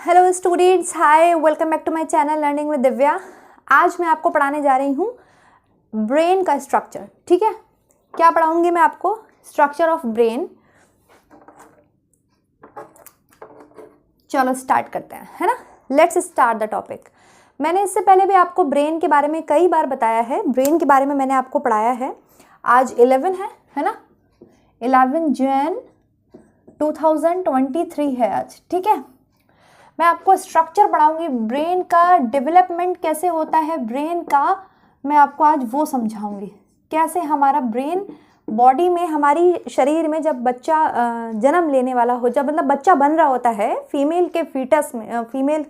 Hello students, hi, welcome back to my channel learning with Divya. आज मैं आपको पढ़ाने जा रही हूँ ब्रेन का स्ट्रक्चर। ठीक है, क्या पढ़ाऊंगी मैं आपको? Structure of brain. चलो स्टार्ट करते हैं, है ना। Let's start the topic. मैंने इससे पहले भी आपको ब्रेन के बारे में कई बार बताया है, ब्रेन के बारे में मैंने आपको पढ़ाया है। आज 11 है ना, 11 जून 2023 है आज। ठीक है, मैं आपको स्ट्रक्चर पढ़ाऊंगी, ब्रेन का डेवलपमेंट कैसे होता है ब्रेन का, मैं आपको आज वो समझाऊंगी। कैसे हमारा ब्रेन बॉडी में, हमारी शरीर में जब बच्चा जन्म लेने वाला हो, जब मतलब बच्चा बन रहा होता है फीमेल के फीटस में,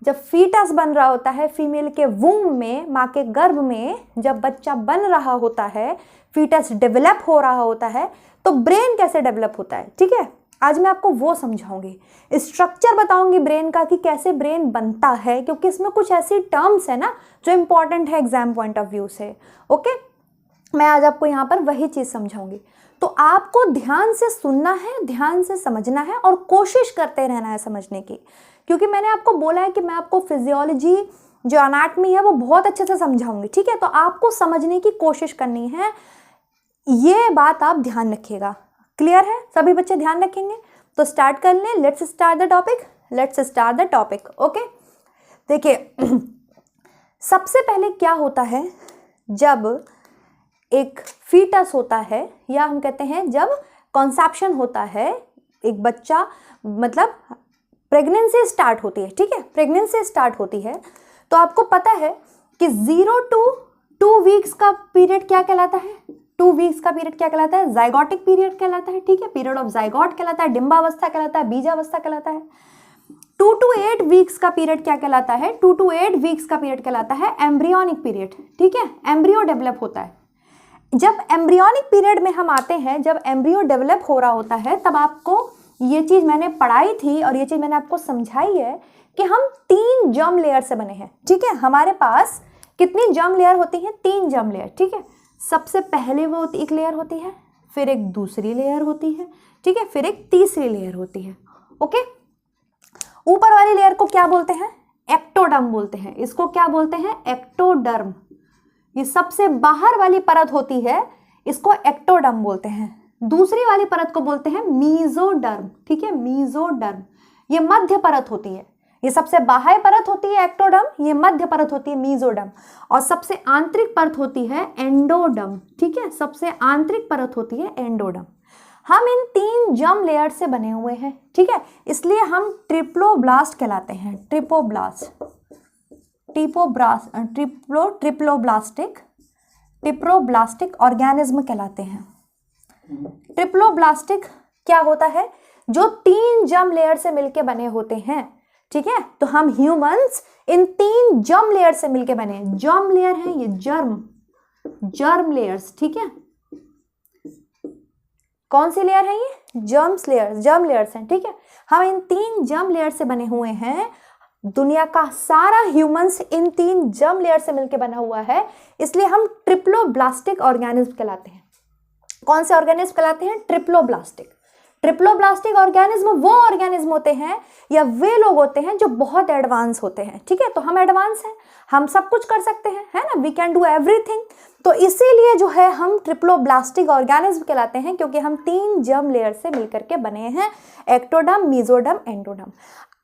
जब फीटस बन रहा होता है फीमेल के वूम में, माँ के गर्भ में जब बच्चा बन रहा होता है, फीटस डेवलप हो रहा होता है, तो ब्रेन कैसे डेवलप होता है। ठीक है, आज मैं आपको वो समझाऊंगी, स्ट्रक्चर बताऊंगी ब्रेन का कि कैसे ब्रेन बनता है, क्योंकि इसमें कुछ ऐसी टर्म्स है ना जो इंपॉर्टेंट है एग्जाम पॉइंट ऑफ व्यू से। ओके, मैं आज आपको यहाँ पर वही चीज़ समझाऊंगी। तो आपको ध्यान से सुनना है, ध्यान से समझना है और कोशिश करते रहना है समझने की, क्योंकि मैंने आपको बोला है कि मैं आपको फिजियोलॉजी जो एनाटॉमी है वो बहुत अच्छे से समझाऊंगी। ठीक है, तो आपको समझने की कोशिश करनी है, ये बात आप ध्यान रखिएगा। क्लियर है? सभी बच्चे ध्यान रखेंगे? तो स्टार्ट कर लें। Let's start the topic. Okay, देखिए सबसे पहले क्या होता है, जब एक फीटस होता है, या हम कहते हैं जब कॉन्सेप्शन होता है, एक बच्चा मतलब प्रेगनेंसी स्टार्ट होती है। ठीक है, प्रेगनेंसी स्टार्ट होती है तो आपको पता है कि 0 to 2 वीक्स का पीरियड क्या कहलाता है? 2 वीक्स का पीरियड क्या कहलाता है? जाइगोटिक पीरियड कहलाता है। ठीक है, पीरियड ऑफ जाइगोट कहलाता है, डिंबावस्था कहलाता है, बीजावस्था कहलाता है। 2 to 8 वीक्स का पीरियड क्या कहलाता है? 2 to 8 वीक्स का पीरियड कहलाता है एम्ब्रियोनिक पीरियड। ठीक है, एम्ब्रियो डेवलप होता है। जब एम्ब्रियोनिक पीरियड में हम आते हैं, जब एम्ब्रियो डेवलप हो रहा होता है, तब आपको ये चीज़ मैंने पढ़ाई थी और ये चीज़ मैंने आपको समझाई है कि हम 3 जर्म लेयर से बने हैं। ठीक है, हमारे पास कितनी जर्म लेयर होती हैं? 3 जर्म लेयर। ठीक है, सबसे पहले वो एक लेयर होती है, फिर एक दूसरी लेयर होती है, ठीक है, फिर एक तीसरी लेयर होती है। ओके, ऊपर वाली लेयर को क्या बोलते हैं? एक्टोडर्म बोलते हैं। इसको क्या बोलते हैं? एक्टोडर्म। ये सबसे बाहर वाली परत होती है, इसको एक्टोडर्म बोलते हैं। दूसरी वाली परत को बोलते हैं मीजोडर्म। ठीक है, मीजोडर्म ये मध्य परत होती है। ये सबसे बाह्य परत होती है एक्टोडर्म, ये मध्य परत होती है मीजोडर्म, और सबसे आंतरिक परत होती है एंडोडर्म। ठीक है, सबसे आंतरिक परत होती है एंडोडर्म। हम इन 3 जर्म लेयर से बने हुए हैं। ठीक है, इसलिए हम ट्रिप्लोब्लास्ट कहलाते हैं। ट्रिप्लोब्लास्टिक ऑर्गेनिज्म कहलाते हैं। ट्रिप्लोब्लास्टिक क्या होता है? जो 3 जर्म लेयर से मिलके बने होते हैं। ठीक है, तो हम ह्यूमंस इन 3 जर्म लेयर से मिलके बने हैं। जर्म लेयर है ये, जर्म लेयर्स। ठीक है, कौन सी लेयर है ये? जर्म लेयर्स हैं। ठीक है, हम इन 3 जर्म लेयर से बने हुए हैं। दुनिया का सारा ह्यूमंस इन 3 जर्म लेयर से मिलके बना हुआ है, इसलिए हम ट्रिप्लोब्लास्टिक ऑर्गेनिज्म कहलाते हैं। कौन से ऑर्गेनिज्म कहलाते हैं? ट्रिप्लोब्लास्टिक ऑर्गेनिज्म वो ऑर्गेनिज्म होते हैं या वे लोग होते हैं जो बहुत एडवांस होते हैं। ठीक है, तो हम एडवांस हैं, हम सब कुछ कर सकते हैं, है ना, वी कैन डू एवरीथिंग। तो इसीलिए जो है हम ट्रिप्लोब्लास्टिक ऑर्गेनिज्म कहलाते हैं, क्योंकि हम 3 जर्म लेयर से मिलकर के बने हैं, एक्टोडर्म, मीजोडर्म, एंडोडर्म।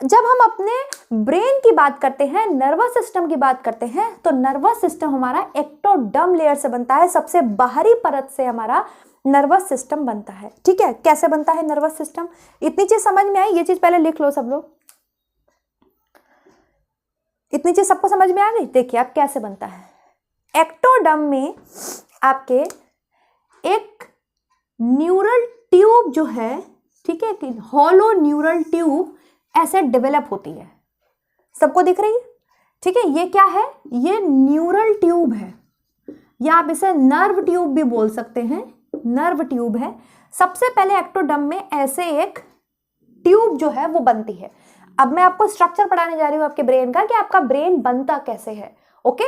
जब हम अपने ब्रेन की बात करते हैं, नर्वस सिस्टम की बात करते हैं, तो नर्वस सिस्टम हमारा एक्टोडर्म लेयर से बनता है। सबसे बाहरी परत से हमारा नर्वस सिस्टम बनता है। ठीक है, कैसे बनता है नर्वस सिस्टम? इतनी चीज समझ में आई? ये चीज पहले लिख लो सब लोग। इतनी चीज सबको समझ में आ गई? देखिए अब कैसे बनता है। एक्टोडर्म में आपके एक न्यूरल ट्यूब जो है, ठीक है, कि हॉलो न्यूरल ट्यूब ऐसे डेवलप होती है। सबको दिख रही है? ठीक है, ये क्या है? ये न्यूरल ट्यूब है, या आप इसे नर्व ट्यूब भी बोल सकते हैं। नर्व ट्यूब है। सबसे पहले एक्टोडर्म में ऐसे एक ट्यूब जो है वो बनती है। अब मैं आपको स्ट्रक्चर पढ़ाने जा रही हूँ आपके ब्रेन का, कि आपका ब्रेन बनता कैसे है। ओके,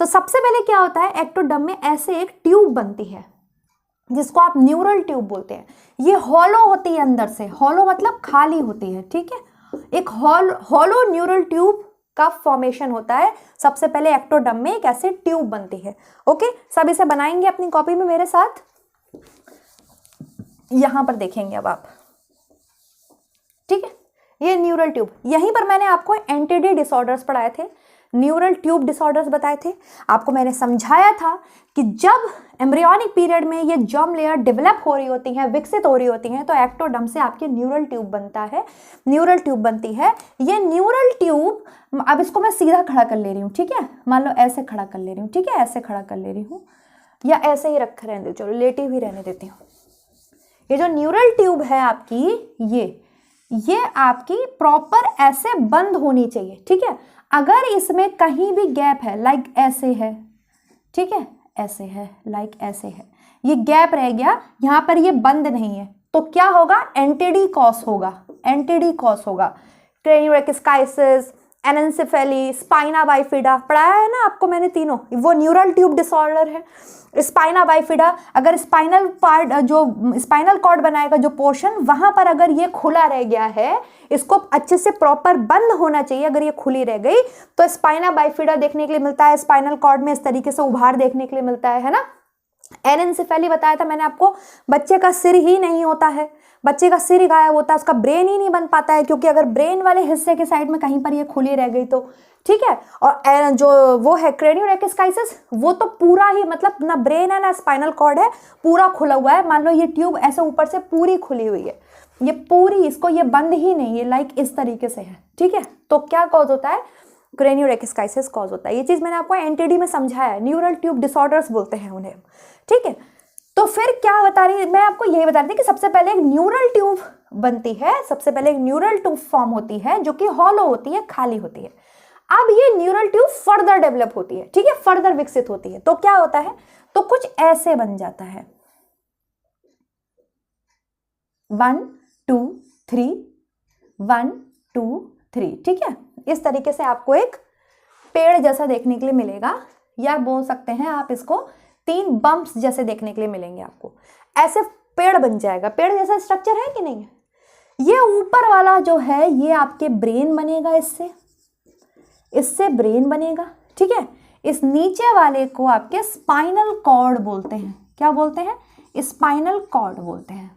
तो सबसे पहले क्या होता है, एक्टोडर्म में ऐसे एक ट्यूब बनती है जिसको आप न्यूरल ट्यूब बोलते हैं। ये हॉलो होती है अंदर से, हॉलो मतलब खाली होती है। ठीक है, एक हॉलो न्यूरल ट्यूब का फॉर्मेशन होता है। सबसे पहले एक्टोडर्म में एक ऐसे ट्यूब बनती है। ओके, सब इसे बनाएंगे अपनी कॉपी में मेरे साथ, यहां पर देखेंगे अब आप, ठीक है। ये न्यूरल ट्यूब, यहीं पर मैंने आपको एनटीडी डिसऑर्डर्स पढ़ाए थे, न्यूरल ट्यूब डिसऑर्डर्स बताए थे। आपको मैंने समझाया था कि जब एम्ब्रियोनिक पीरियड में ये जर्म लेयर डेवलप हो रही होती हैं, विकसित हो रही होती हैं, तो एक्टोडर्म से आपके न्यूरल ट्यूब बनता है, न्यूरल ट्यूब बनती है। ये न्यूरल ट्यूब, अब इसको मैं सीधा खड़ा कर ले रही हूँ, ठीक है, मान लो ऐसे खड़ा कर ले रही हूँ, ठीक है, ऐसे खड़ा कर ले रही हूँ, या ऐसे ही रख रहने दो, चलो लेटी भी रहने देती हूँ। ये जो न्यूरल ट्यूब है आपकी, ये आपकी प्रॉपर ऐसे बंद होनी चाहिए, ठीक है। अगर इसमें कहीं भी गैप है, लाइक ऐसे है, ठीक है, ऐसे है, लाइक ऐसे है, ये गैप रह गया, यहां पर ये बंद नहीं है, तो क्या होगा, एंटीडी कॉस होगा, एंटीडी कॉस होगा। क्रेनियोरेक्सकाइसिस, एनेंसेफेली, स्पाइना बाइफिडा पढ़ाया है ना आपको मैंने तीनों, वो न्यूरल ट्यूब डिसऑर्डर है। स्पाइना बाइफिडा, अगर स्पाइनल पार्ट, जो स्पाइनल कॉर्ड बनाएगा जो पोर्शन, वहां पर अगर ये खुला रह गया है, इसको अच्छे से प्रॉपर बंद होना चाहिए, अगर ये खुली रह गई तो स्पाइना बाइफिडा देखने के लिए मिलता है, स्पाइनल कॉर्ड में इस तरीके से उभार देखने के लिए मिलता है ना। एनेंसेफेली बताया था मैंने आपको, बच्चे का सिर ही नहीं होता है, बच्चे का सिर गायब होता है, उसका ब्रेन ही नहीं बन पाता है, क्योंकि अगर ब्रेन वाले हिस्से के साइड में कहीं पर ये खुली रह गई तो, ठीक है। और जो वो है क्रेनियोरेक्सकाइसिस, वो तो पूरा ही, मतलब ना ब्रेन है ना स्पाइनल कॉर्ड है, पूरा खुला हुआ है। मान लो ये ट्यूब ऐसे ऊपर से पूरी खुली हुई है, ये पूरी, इसको ये बंद ही नहीं है, लाइक इस तरीके से है, ठीक है। तो क्या कॉज होता है, क्रेनियोरेक्सकाइसिस कॉज होता है। ये चीज मैंने आपको एनटीडी में समझाया है, न्यूरल ट्यूब डिसऑर्डर्स बोलते हैं उन्हें, ठीक है। तो फिर क्या बता रही, मैं आपको यही बता रही थी कि सबसे पहले एक न्यूरल ट्यूब बनती है, सबसे पहले एक न्यूरल ट्यूब फॉर्म होती है जो कि हॉलो होती है, खाली होती है। अब ये न्यूरल ट्यूब फर्दर डेवलप होती है, ठीक है, फर्दर विकसित होती है, तो क्या होता है, तो कुछ ऐसे बन जाता है, 1 2 3 1 2 3, ठीक है। इस तरीके से आपको एक पेड़ जैसा देखने के लिए मिलेगा, या बोल सकते हैं आप इसको 3 बम्प्स जैसे देखने के लिए मिलेंगे आपको, ऐसे पेड़ बन जाएगा। पेड़ जैसा स्ट्रक्चर है कि नहीं है। ये ऊपर वाला जो है ये आपके ब्रेन बनेगा, इससे ब्रेन बनेगा, ठीक है। इस नीचे वाले को आपके स्पाइनल कॉर्ड बोलते हैं, क्या बोलते हैं, स्पाइनल कॉर्ड बोलते हैं।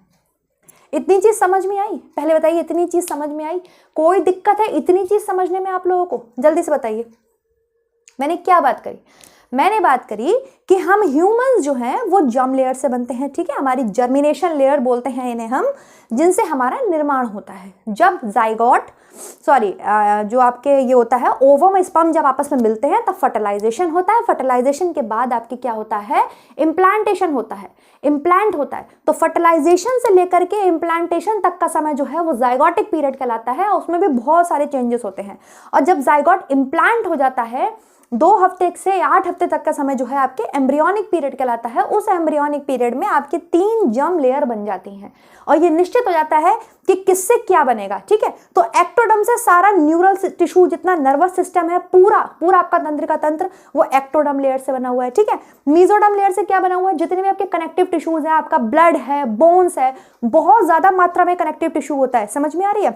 इतनी चीज समझ में आई, पहले बताइए, इतनी चीज समझ में आई, कोई दिक्कत है इतनी चीज समझने में आप लोगों को, जल्दी से बताइए। मैंने क्या बात करी, मैंने बात करी कि हम ह्यूमंस जो हैं वो जर्म लेयर से बनते हैं, ठीक है, हमारी जर्मिनेशन लेयर बोलते हैं इन्हें हम, जिनसे हमारा निर्माण होता है। जब जाइगोट, जो आपके ये होता है ओवम स्पर्म जब आपस में मिलते हैं तब फर्टिलाइजेशन होता है, फर्टिलाइजेशन के बाद आपके क्या होता है, इम्प्लांटेशन होता है, इम्प्लांट होता है। तो फर्टिलाइजेशन से लेकर के इम्प्लांटेशन तक का समय जो है वो जाइगोटिक पीरियड कहलाता है, उसमें भी बहुत सारे चेंजेस होते हैं। और जब जाइगोट इम्प्लांट हो जाता है 2 हफ्ते से 8 हफ्ते तक का समय जो है आपके एम्ब्रियोनिक पीरियड कहलाता है। उस एम्ब्रियोनिक पीरियड में आपके 3 जर्म लेयर बन जाती हैं और ये निश्चित हो जाता है कि किससे क्या बनेगा, ठीक है। तो एक्टोडर्म से सारा न्यूरल टिश्यू, जितना नर्वस सिस्टम है, पूरा आपका तंत्रिका तंत्र वो एक्टोडर्म लेयर से बना हुआ है, ठीक है। मेसोडर्म लेयर से क्या बना हुआ है, जितने भी आपके कनेक्टिव टिश्यूज है, आपका ब्लड है, बोन्स है, बहुत ज्यादा मात्रा में कनेक्टिव टिश्यू होता है, समझ में आ रही है,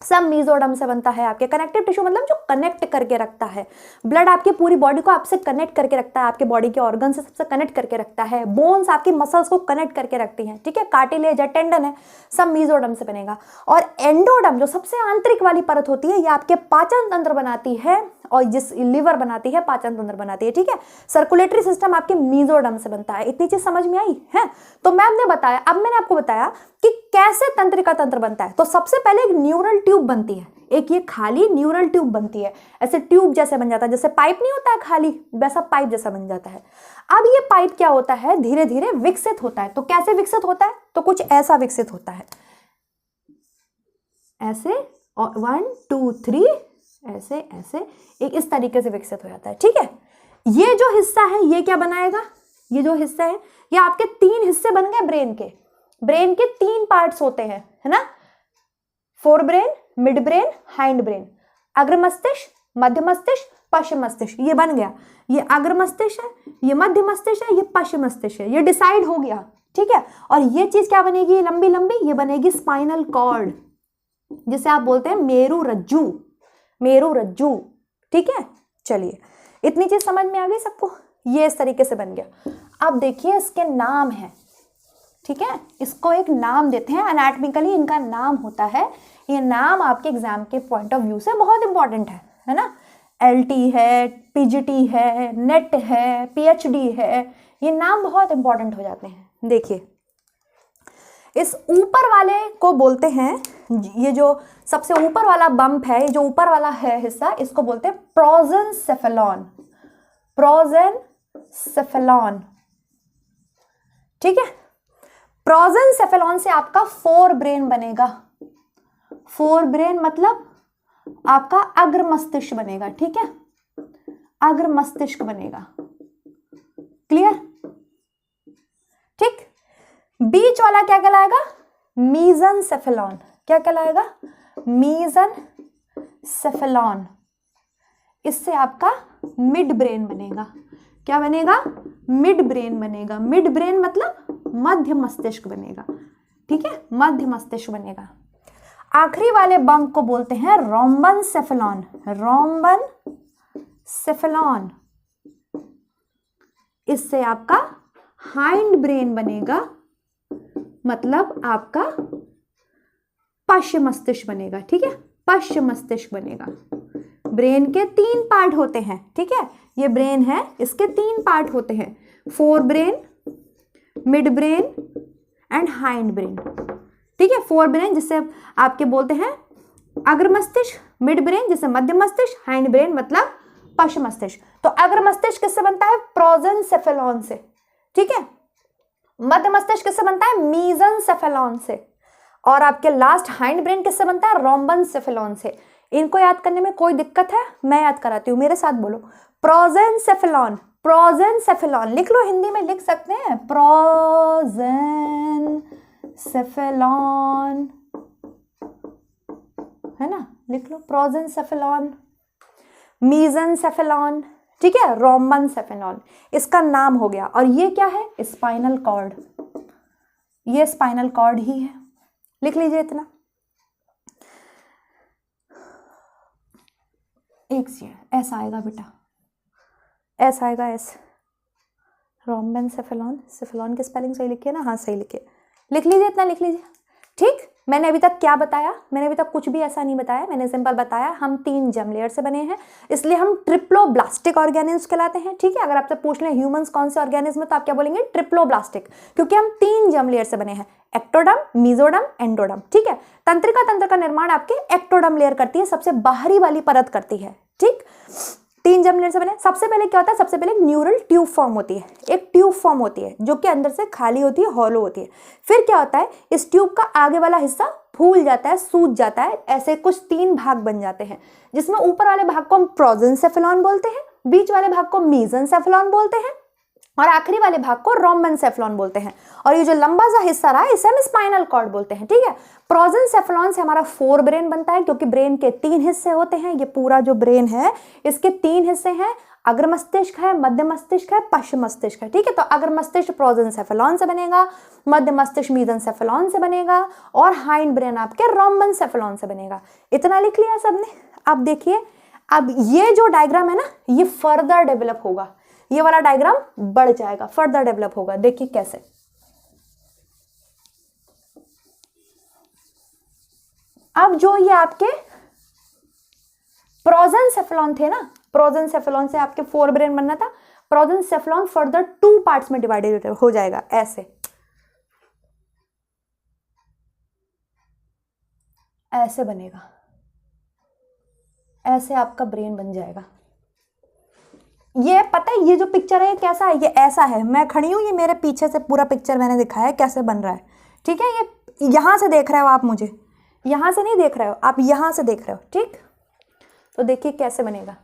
सब मेसोडर्म से बनता है। आपके कनेक्टिव टिश्यू मतलब जो कनेक्ट करके रखता है, ब्लड आपकी पूरी बॉडी को आपसे कनेक्ट करके रखता है, आपके बॉडी के ऑर्गन से सबसे कनेक्ट करके रखता है, बोन्स आपकी मसल्स को कनेक्ट करके रखती हैं, ठीक है, कार्टिलेज है, टेंडन है, सब मेसोडर्म से बनेगा। और एंडोडर्म जो सबसे आंतरिक वाली परत होती है, ये आपके पाचन तंत्र बनाती है, और जिस लिवर बनाती है, पाचन तंत्र बनाती है, ठीक है। सर्कुलेटरी सिस्टम आपके मेसोडर्म से बनता है। इतनी चीज समझ में आई है। तो मैम ने बताया, अब मैंने आपको बताया कि कैसे तंत्रिका तंत्र बनता है। तो सबसे पहले एक न्यूरल ट्यूब बनती है, एक ये खाली न्यूरल ट्यूब बनती है, ऐसे ट्यूब जैसे बन जाता है, जैसे पाइप नहीं होता है खाली, वैसा पाइप जैसा बन जाता है। अब ये पाइप क्या होता है, धीरे धीरे विकसित होता है। तो कैसे विकसित होता है, तो कुछ ऐसा विकसित होता है, ऐसे, और 1 2 3 ऐसे ऐसे, एक इस तरीके से विकसित हो जाता है, ठीक है। ये जो हिस्सा है ये क्या बनाएगा, ये जो हिस्सा है ये आपके 3 हिस्से बन गए ब्रेन के 3 पार्ट्स होते हैं, है ना, fore brain, mid brain, hind brain, अग्र मस्तिष्क, मध्य मस्तिष्क, पश्चिम मस्तिष्क, ये बन गया। ये अग्र मस्तिष्क है, ये मध्य मस्तिष्क है, ये पश्चिम मस्तिष्क है, ये डिसाइड हो गया, ठीक है। और ये चीज क्या बनेगी, लंबी लंबी, ये बनेगी स्पाइनल कॉर्ड, जिसे आप बोलते हैं मेरु रज्जु, मेरु रज्जु। ठीक है, चलिए इतनी चीज समझ में आ गई सबको, ये इस तरीके से बन गया। अब देखिए इसके नाम है, ठीक है, इसको एक नाम देते हैं, एनाटॉमिकली इनका नाम होता है। ये नाम आपके एग्जाम के पॉइंट ऑफ व्यू से बहुत इंपॉर्टेंट है ना। एलटी है, पीजीटी है, नेट है, पीएचडी है, ये नाम बहुत इंपॉर्टेंट हो जाते हैं। देखिए इस ऊपर वाले को बोलते हैं, ये जो सबसे ऊपर वाला बम्प है, ये जो ऊपर वाला है हिस्सा, इसको बोलते हैं प्रोजेंसेफेलॉन, प्रोजेंसेफेलॉन। ठीक है, प्रोजेंसेफेलॉन से आपका फोर ब्रेन बनेगा। फोर ब्रेन मतलब आपका अग्र मस्तिष्क बनेगा। ठीक है, अग्र मस्तिष्क बनेगा। क्लियर? ठीक, बीच वाला क्या कहलाएगा? मीजनसेफेलॉन। क्या कहलाएगा? मीजनसेफेलॉन। इससे आपका मिड ब्रेन बनेगा। क्या बनेगा? मिड ब्रेन बनेगा। मिड ब्रेन मतलब मध्य मस्तिष्क बनेगा। ठीक है, मध्य मस्तिष्क बनेगा। आखिरी वाले बम्प को बोलते हैं रोम्बनसेफेलॉन, रोम्बनसेफेलॉन। इससे आपका हाइंड ब्रेन बनेगा, मतलब आपका पश्च मस्तिष्क बनेगा। ठीक है, पश्च मस्तिष्क बनेगा। ब्रेन के तीन पार्ट होते हैं। ठीक है, ये ब्रेन है, इसके तीन पार्ट होते हैं, fore brain, mid brain and hind brain. ठीक है, फोर ब्रेन जिसे आपके बोलते हैं अग्र मस्तिष्क, मिड ब्रेन जिसे मध्य मस्तिष्क, हाइंड ब्रेन मतलब पश्च मस्तिष्क। तो अग्र मस्तिष्क किससे बनता है? प्रोजेंसेफेलॉन से। ठीक है, मध्य मस्तिष्क किससे बनता है? मीजनसेफेलॉन से। और आपके लास्ट हाइंड ब्रेन किससे बनता है? रोम्बनसेफेलॉन से। इनको याद करने में कोई दिक्कत है? मैं याद कराती हूँ, मेरे साथ बोलो। प्रोजेंसेफेलॉन, प्रोजेंसेफेलॉन लिख लो, हिंदी में लिख सकते हैं, प्रोजेंसेफेलॉन, है ना, लिख लो प्रोजेंसेफेलॉन, मीजनसेफेलॉन। ठीक है, रोम्बनसेफेलॉन इसका नाम हो गया। और ये क्या है? स्पाइनल कॉर्ड, ये स्पाइनल कॉर्ड ही है। लिख लीजिए इतना। एक से ऐसा आएगा बेटा, ऐसा आएगा ऐसे। रोम्बनसेफेलॉन, सेफेलॉन की स्पेलिंग सही लिखिए ना? हाँ सही लिखिए। लिख लीजिए इतना, लिख लीजिए। ठीक, मैंने अभी तक क्या बताया? मैंने अभी तक कुछ भी ऐसा नहीं बताया। मैंने सिंपल बताया हम 3 जर्म लेयर से बने हैं, इसलिए हम ट्रिप्लोब्लास्टिक ऑर्गेनिज्म कहलाते हैं। ठीक है, अगर आपसे पूछ लें ह्यूमंस कौन से ऑर्गेनिज्म है, तो आप क्या बोलेंगे? ट्रिप्लोब्लास्टिक, क्योंकि हम 3 जर्म लेयर से बने हैं, एक्टोडर्म, मेसोडर्म, एंडोडर्म। ठीक है, तंत्रिका तंत्र का निर्माण आपके एक्टोडर्म लेयर करती है, सबसे बाहरी वाली परत करती है। ठीक, 3 जर्म लेयर से बने। सबसे पहले क्या होता है? सबसे पहले न्यूरल ट्यूब फॉर्म होती है, एक ट्यूब फॉर्म होती है जो कि अंदर से खाली होती है, हॉलो होती है। फिर क्या होता है? इस ट्यूब का आगे वाला हिस्सा फूल जाता है, सूज जाता है, ऐसे कुछ 3 भाग बन जाते हैं, जिसमें ऊपर वाले भाग को हम प्रोजेंसेफेलॉन बोलते हैं, बीच वाले भाग को मीजनसेफेलॉन बोलते हैं, और आखिरी वाले भाग को रोम्बनसेफेलॉन बोलते हैं। और ये जो लंबा सा हिस्सा रहा है इसे हम स्पाइनल कॉर्ड बोलते हैं। ठीक है, प्रोजेंसेफेलॉन से हमारा 4 ब्रेन बनता है, क्योंकि ब्रेन के 3 हिस्से होते हैं। ये पूरा जो ब्रेन है इसके 3 हिस्से हैं, अग्र मस्तिष्क है, मध्य मस्तिष्क है, पश्च मस्तिष्क है। ठीक है, तो अग्र मस्तिष्क प्रोजेंसेफेलॉन से बनेगा, मध्य मस्तिष्क मीजनसेफेलॉन से बनेगा, और हाइंड ब्रेन आपके रोम्बनसेफेलॉन से बनेगा। इतना लिख लिया सबने? अब देखिए, अब ये जो डायग्राम है ना, ये फर्दर डेवलप होगा, ये वाला डायग्राम बढ़ जाएगा, फर्दर डेवलप होगा। देखिए कैसे। अब जो ये आपके प्रोजेंसेफेलॉन थे ना, प्रोजेंसेफेलॉन से आपके 4 ब्रेन बनना था, प्रोजेंसेफेलॉन फर्दर 2 पार्ट्स में डिवाइडेड हो जाएगा, ऐसे ऐसे बनेगा, ऐसे आपका ब्रेन बन जाएगा। ये पता है ये जो पिक्चर है कैसा है? ये ऐसा है, मैं खड़ी हूं, ये मेरे पीछे से पूरा पिक्चर मैंने दिखाया है कैसे बन रहा है। ठीक है, ये यहां से देख रहे हो आप, मुझे यहां से नहीं देख रहे हो आप, यहां से देख रहे हो। ठीक, तो देखिए कैसे बनेगा।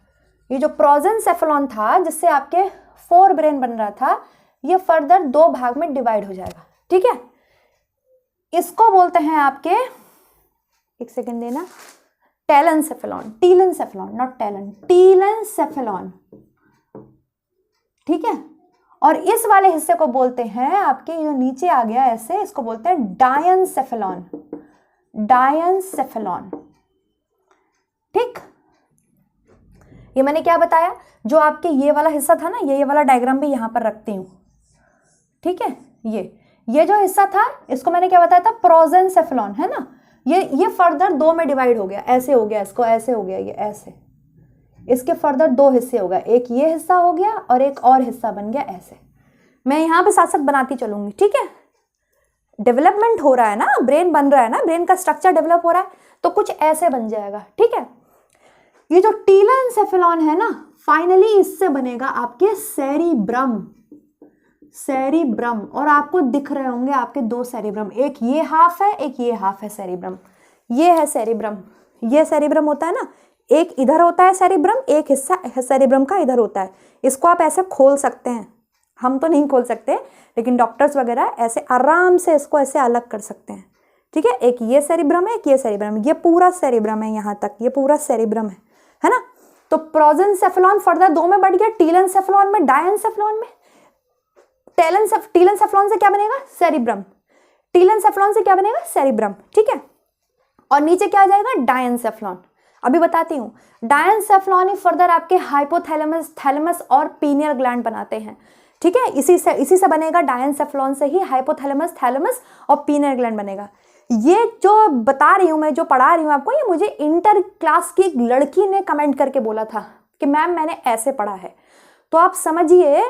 ये जो प्रोजेंसेफेलॉन था जिससे आपके 4 ब्रेन बन रहा था, ये फर्दर 2 भाग में डिवाइड हो जाएगा। ठीक है, इसको बोलते हैं आपके, एक सेकेंड देना, टेलेंसेफेलॉन, टीलेंसेफेलॉन, नॉट टेलन, टीलेंसेफेलॉन। ठीक है, और इस वाले हिस्से को बोलते हैं आपके, जो नीचे आ गया ऐसे, इसको बोलते हैं डायनसेफेलॉन, डायनसेफेलॉन। ठीक, ये मैंने क्या बताया, जो आपके ये वाला हिस्सा था ना, ये वाला डायग्राम भी यहां पर रखती हूं, ठीक है। ये जो हिस्सा था इसको मैंने क्या बताया था, प्रोजेंसेफेलॉन, है ना। ये फर्दर दो में डिवाइड हो गया, ऐसे हो गया, इसको ऐसे हो गया, ये ऐसे, इसके फर्दर दो हिस्से हो गए, एक ये हिस्सा हो गया और एक और हिस्सा बन गया ऐसे। मैं यहाँ पे साथ साथ बनाती चलूंगी, ठीक है। डेवलपमेंट हो रहा है ना, ब्रेन बन रहा है ना, ब्रेन का स्ट्रक्चर डेवलप हो रहा है, तो कुछ ऐसे बन जाएगा, ठीक है। ये जो टीलेंसेफेलॉन है ना, फाइनली इससे बनेगा आपके सेरिब्रम। सेरिब्रम, और आपको दिख रहे होंगे आपके दो सेरिब्रम, एक ये हाफ है, एक ये हाफ है सेरिब्रम। ये है सेरिब्रम, ये सेरिब्रम होता है ना, एक इधर होता है सेरिब्रम, एक हिस्सा सेरिब्रम का इधर होता है। इसको आप ऐसे खोल सकते हैं, हम तो नहीं खोल सकते, लेकिन डॉक्टर्स वगैरह ऐसे आराम से इसको ऐसे अलग कर सकते हैं, ठीक है। एक ये सेरिब्रम है, एक ये सेरिब्रम, ये पूरा सेरिब्रम है, यहाँ तक ये पूरा सेरिब्रम है ना। तो प्रोजेंसेफेलॉन फर्दर दो में बढ़ गया, टीलेंसेफेलॉन में, डायनसेफेलॉन में। टीलेंसेफेलॉन से क्या बनेगा, सेरिब्रम। टीलेंसेफेलॉन से क्या बनेगा, सेरिब्रम, ठीक है। और नीचे क्या आ जाएगा, डायनसेफेलॉन। अभी बताती हूँ। डायनसेफेलॉन ही फर्दर आपके हाइपोथैलेमस, थैलेमस और पीनियल ग्लैंड बनाते हैं, ठीक है। इसी से बनेगा, डायनसेफेलॉन से ही हाइपोथैलेमस, थैलेमस और पीनियल ग्लैंड बनेगा। ये जो बता रही हूँ मैं, जो पढ़ा रही हूँ आपको, ये मुझे इंटर क्लास की एक लड़की ने कमेंट करके बोला था कि मैम मैंने ऐसे पढ़ा है। तो आप समझिए,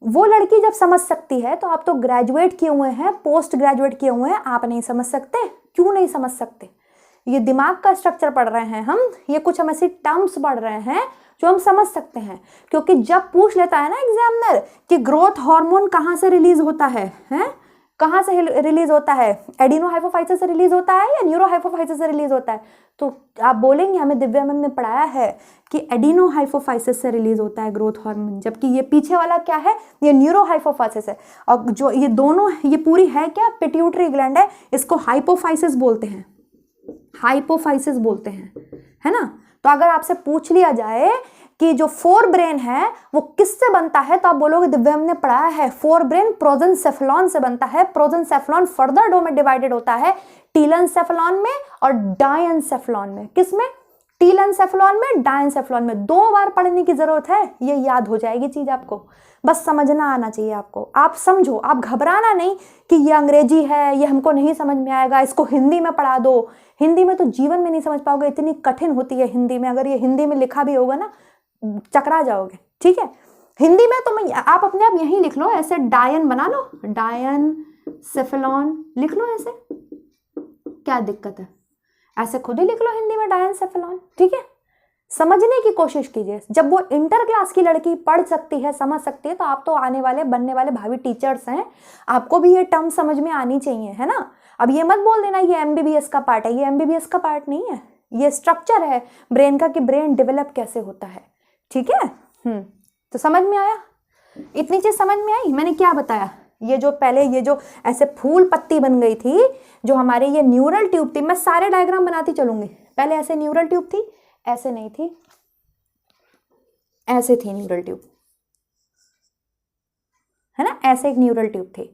वो लड़की जब समझ सकती है तो आप तो ग्रेजुएट किए हुए हैं, पोस्ट ग्रेजुएट किए हुए हैं, आप नहीं समझ सकते। क्यों नहीं समझ सकते? ये दिमाग का स्ट्रक्चर पढ़ रहे हैं हम, ये कुछ हम ऐसी टर्म्स पढ़ रहे हैं जो हम समझ सकते हैं। क्योंकि जब पूछ लेता है ना एग्जामिनर कि ग्रोथ हार्मोन कहाँ से रिलीज होता है, कहाँ से रिलीज होता है, एडिनो हाइपोफाइसिस से रिलीज होता है या न्यूरो हाइपोफाइसिस से रिलीज होता है, तो आप बोलेंगे हमें दिव्या मैम ने पढ़ाया है कि एडिनो हाइपोफाइसिस से रिलीज होता है ग्रोथ हार्मोन, जबकि ये पीछे वाला क्या है, ये न्यूरो हाइपोफाइसिस है। और जो ये दोनों, ये पूरी है क्या, पिट्यूटरी ग्लैंड है, इसको हाइपोफाइसिस बोलते हैं, हाइपोफाइसिस बोलते हैं, है ना। तो अगर आपसे पूछ लिया जाए कि जो फोर ब्रेन है वो किससे बनता है, तो आप बोलोगे दिव्या हमने पढ़ा है, फोर ब्रेन प्रोजेंसेफेलॉन से बनता है। प्रोजेंसेफेलॉन फर्दर दो में डिवाइडेड होता है, टीलेंसेफेलॉन में और डायनसेफेलॉन में। किसमें? टीलेंसेफेलॉन में, डायनसेफेलॉन में। 2 बार पढ़ने की जरूरत है, ये याद हो जाएगी चीज आपको, बस समझना आना चाहिए आपको। आप समझो, आप घबराना नहीं कि ये अंग्रेजी है, ये हमको नहीं समझ में आएगा, इसको हिंदी में पढ़ा दो। हिंदी में तो जीवन में नहीं समझ पाओगे, इतनी कठिन होती है हिंदी में। अगर ये हिंदी में लिखा भी होगा ना, चकरा जाओगे, ठीक है। हिंदी में तो आप अपने आप यही लिख लो, ऐसे डायन बना लो, डायनसेफेलॉन लिख लो ऐसे, क्या दिक्कत है, ऐसे खुद ही लिख लो हिंदी में डायनसेफेलॉन, ठीक है। समझने की कोशिश कीजिए। जब वो इंटर क्लास की लड़की पढ़ सकती है, समझ सकती है, तो आप तो आने वाले, बनने वाले भावी टीचर्स हैं, आपको भी ये टर्म समझ में आनी चाहिए, है ना। अब ये मत बोल देना ये एमबीबीएस का पार्ट है, ये एमबीबीएस का पार्ट नहीं है, ये स्ट्रक्चर है ब्रेन का कि ब्रेन डेवलप कैसे होता है, ठीक है। तो समझ में आया, इतनी चीज समझ में आई। मैंने क्या बताया, ये जो पहले ये जो ऐसे फूल पत्ती बन गई थी, जो हमारी ये न्यूरल ट्यूब थी, मैं सारे डायग्राम बनाती चलूंगी। पहले ऐसे न्यूरल ट्यूब थी, ऐसे नहीं थी, ऐसे थी न्यूरल ट्यूब, है ना, ऐसे एक न्यूरल ट्यूब थी,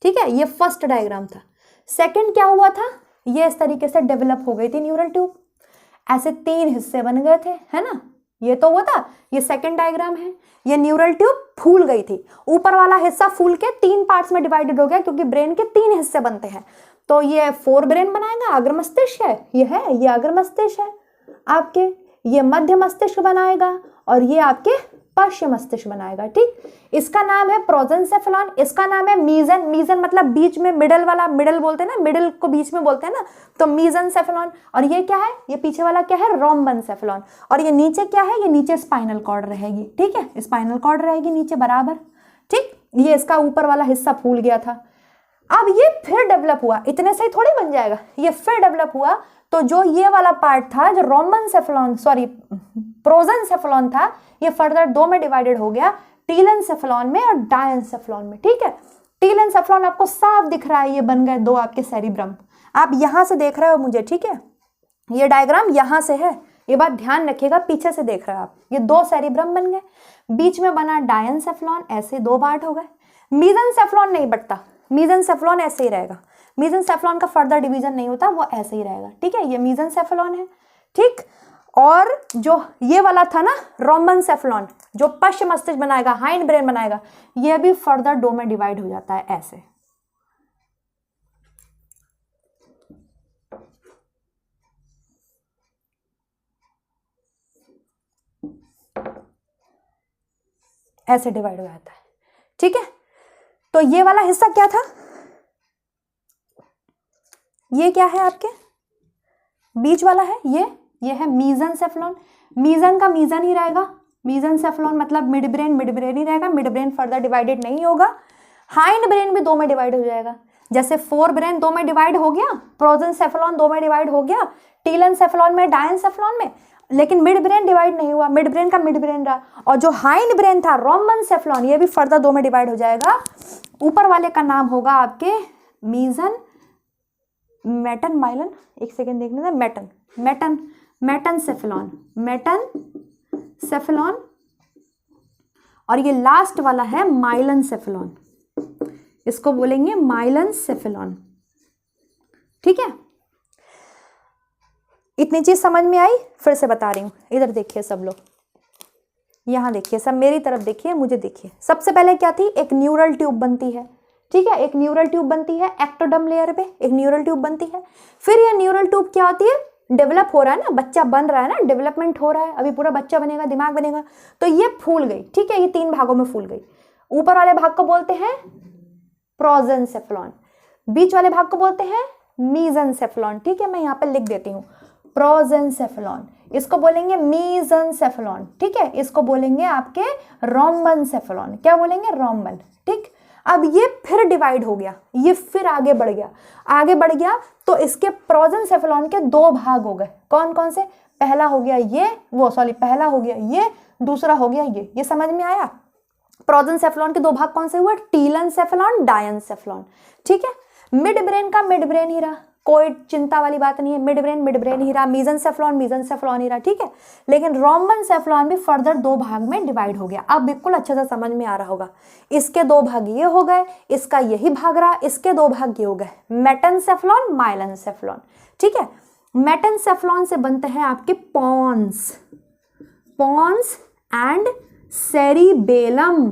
ठीक है। ये फर्स्ट डायग्राम था। सेकंड क्या हुआ था, ये इस तरीके से डेवलप हो गई थी न्यूरल ट्यूब, ऐसे 3 हिस्से बन गए थे, है ना। ये तो वो था, ये सेकंड डायग्राम है। ये न्यूरल ट्यूब फूल गई थी, ऊपर वाला हिस्सा फूल के 3 पार्ट्स में डिवाइडेड हो गया, क्योंकि ब्रेन के 3 हिस्से बनते हैं। तो ये 4 ब्रेन बनाएगा, अग्र मस्तिष्क है, ये अग्र मस्तिष्क है आपके, ये मध्य मस्तिष्क बनाएगा और ये आपके पश्च मस्तिष्क बनाएगा, ठीक। इसका नाम है प्रोजेंसेफेलॉन, इसका नाम है मीजन। मीजन मतलब बीच में, मिडल वाला, मिडल बोलते हैं ना, मिडल को बीच में बोलते हैं ना, तो मीजनसेफेलॉन। और ये क्या है, ये पीछे वाला क्या है, रोम्बनसेफेलॉन। और ये नीचे क्या है, ये नीचे स्पाइनल कॉर्ड रहेगी, ठीक है, स्पाइनल कॉर्ड रहेगी नीचे बराबर, ठीक। ये इसका ऊपर वाला हिस्सा फूल गया था, अब ये फिर डेवलप हुआ, इतने से ही थोड़ी बन जाएगा, ये फिर डेवलप हुआ। तो जो ये वाला पार्ट था, जो रोम्बनसेफेलॉन, सॉरी प्रोजेंसेफेलॉन था, ये फर्दर 2 में डिवाइडेड हो गया, टीलेंसेफेलॉन में और डायनसेफेलॉन में, ठीक है। टीलेंसेफेलॉन आपको साफ दिख रहा है, ये बन गए 2 आपके सेरिब्रम, आप यहां से देख रहे हो मुझे, ठीक है। ये डायग्राम यहां से है, ये बात ध्यान रखिएगा, पीछे से देख रहे हो आप, ये 2 सेरिब्रम बन गए, बीच में बना डायनसेफेलॉन, ऐसे 2 पार्ट हो गए। मीजनसेफेलॉन नहीं बढ़ता, मीजनसेफेलॉन ऐसे ही रहेगा, मीजनसेफेलॉन का फर्दर डिवीजन नहीं होता, वो ऐसे ही रहेगा, ठीक है। ये मीजनसेफेलॉन है, ठीक। और जो ये वाला था ना रोम्बनसेफेलॉन, जो पश्च मस्तिष्क बनाएगा, हाइंड ब्रेन बनाएगा, ये भी फर्दर 2 में डिवाइड हो जाता है ऐसे। ऐसे डिवाइड हो जाता है, ठीक है। तो ये वाला हिस्सा क्या था, ये क्या है आपके बीच वाला है, ये है मीजनसेफेलॉन। मीजन का मीजन ही रहेगा, मीजनसेफेलॉन मतलब मिड ब्रेन ही रहेगा, मिड ब्रेन फर्दर डिवाइडेड नहीं होगा। हाइंड ब्रेन भी 2 में डिवाइड हो जाएगा, जैसे फोर ब्रेन 2 में डिवाइड हो गया, प्रोजेंसेफेलॉन 2 में डिवाइड हो गया, टीलेंसेफेलॉन में, डायंसेफेलॉन में, लेकिन मिड ब्रेन डिवाइड नहीं हुआ, मिड ब्रेन का मिड ब्रेन रहा। और जो हाइंड ब्रेन था रोम्बनसेफेलॉन, ये भी फर्दर 2 में डिवाइड हो जाएगा। ऊपर वाले का नाम होगा आपके मीजन, मेटन, माइलन, एक सेकेंड देखने दें, मेटनसेफेलॉन, मेटनसेफेलॉन। और ये लास्ट वाला है माइलनसेफेलॉन, इसको बोलेंगे माइलनसेफेलॉन, ठीक है। इतनी चीज समझ में आई, फिर से बता रही हूं, इधर देखिए सब लोग, यहां देखिए, सब मेरी तरफ देखिए, मुझे देखिए। सबसे पहले क्या थी, एक न्यूरल ट्यूब बनती है, ठीक है, एक न्यूरल ट्यूब बनती है एक्टोडर्म लेयर पे, एक न्यूरल ट्यूब बनती है। फिर ये न्यूरल ट्यूब क्या होती है, डेवलप हो रहा है ना, बच्चा बन रहा है ना, डेवलपमेंट हो रहा है, अभी पूरा बच्चा बनेगा, दिमाग बनेगा, तो ये फूल गई, ठीक है, ये 3 भागों में फूल गई। ऊपर वाले भाग को बोलते हैं प्रोजेंसेफेलॉन, बीच वाले भाग को बोलते हैं मीजनसेफेलॉन, ठीक है, मैं यहाँ पे लिख देती हूँ प्रोजेंसेफेलॉन, इसको बोलेंगे मीजनसेफेलॉन, ठीक है, इसको बोलेंगे आपके रोम्बनसेफेलॉन, क्या बोलेंगे, रोम्बन, ठीक। अब ये फिर डिवाइड हो गया, ये फिर आगे बढ़ गया, तो इसके प्रोजेंसेफेलॉन के 2 भाग हो गए, कौन कौन से, पहला हो गया ये, पहला हो गया ये, दूसरा हो गया ये समझ में आया। प्रोजेंसेफेलॉन के 2 भाग कौन से हुए, टीलेंसेफेलॉन, डायंसेफेलॉन, ठीक है। मिड ब्रेन का मिड ब्रेन ही रहा, कोई चिंता वाली बात नहीं है, मिड ब्रेन ही रहा, मीजनसेफेलॉन ही रहा, ठीक है। लेकिन रोम्बनसेफेलॉन भी फर्दर 2 भाग में डिवाइड हो गया। अब बिल्कुल अच्छे से समझ में आ रहा होगा, इसके 2 भाग ये हो गए, इसका यही भाग रहा, इसके 2 भाग ये हो गए, मेटनसेफेलॉन, माइलनसेफेलॉन, ठीक है। मेटनसेफेलॉन से बनते हैं आपके पॉन्स एंड सेरिबेलम,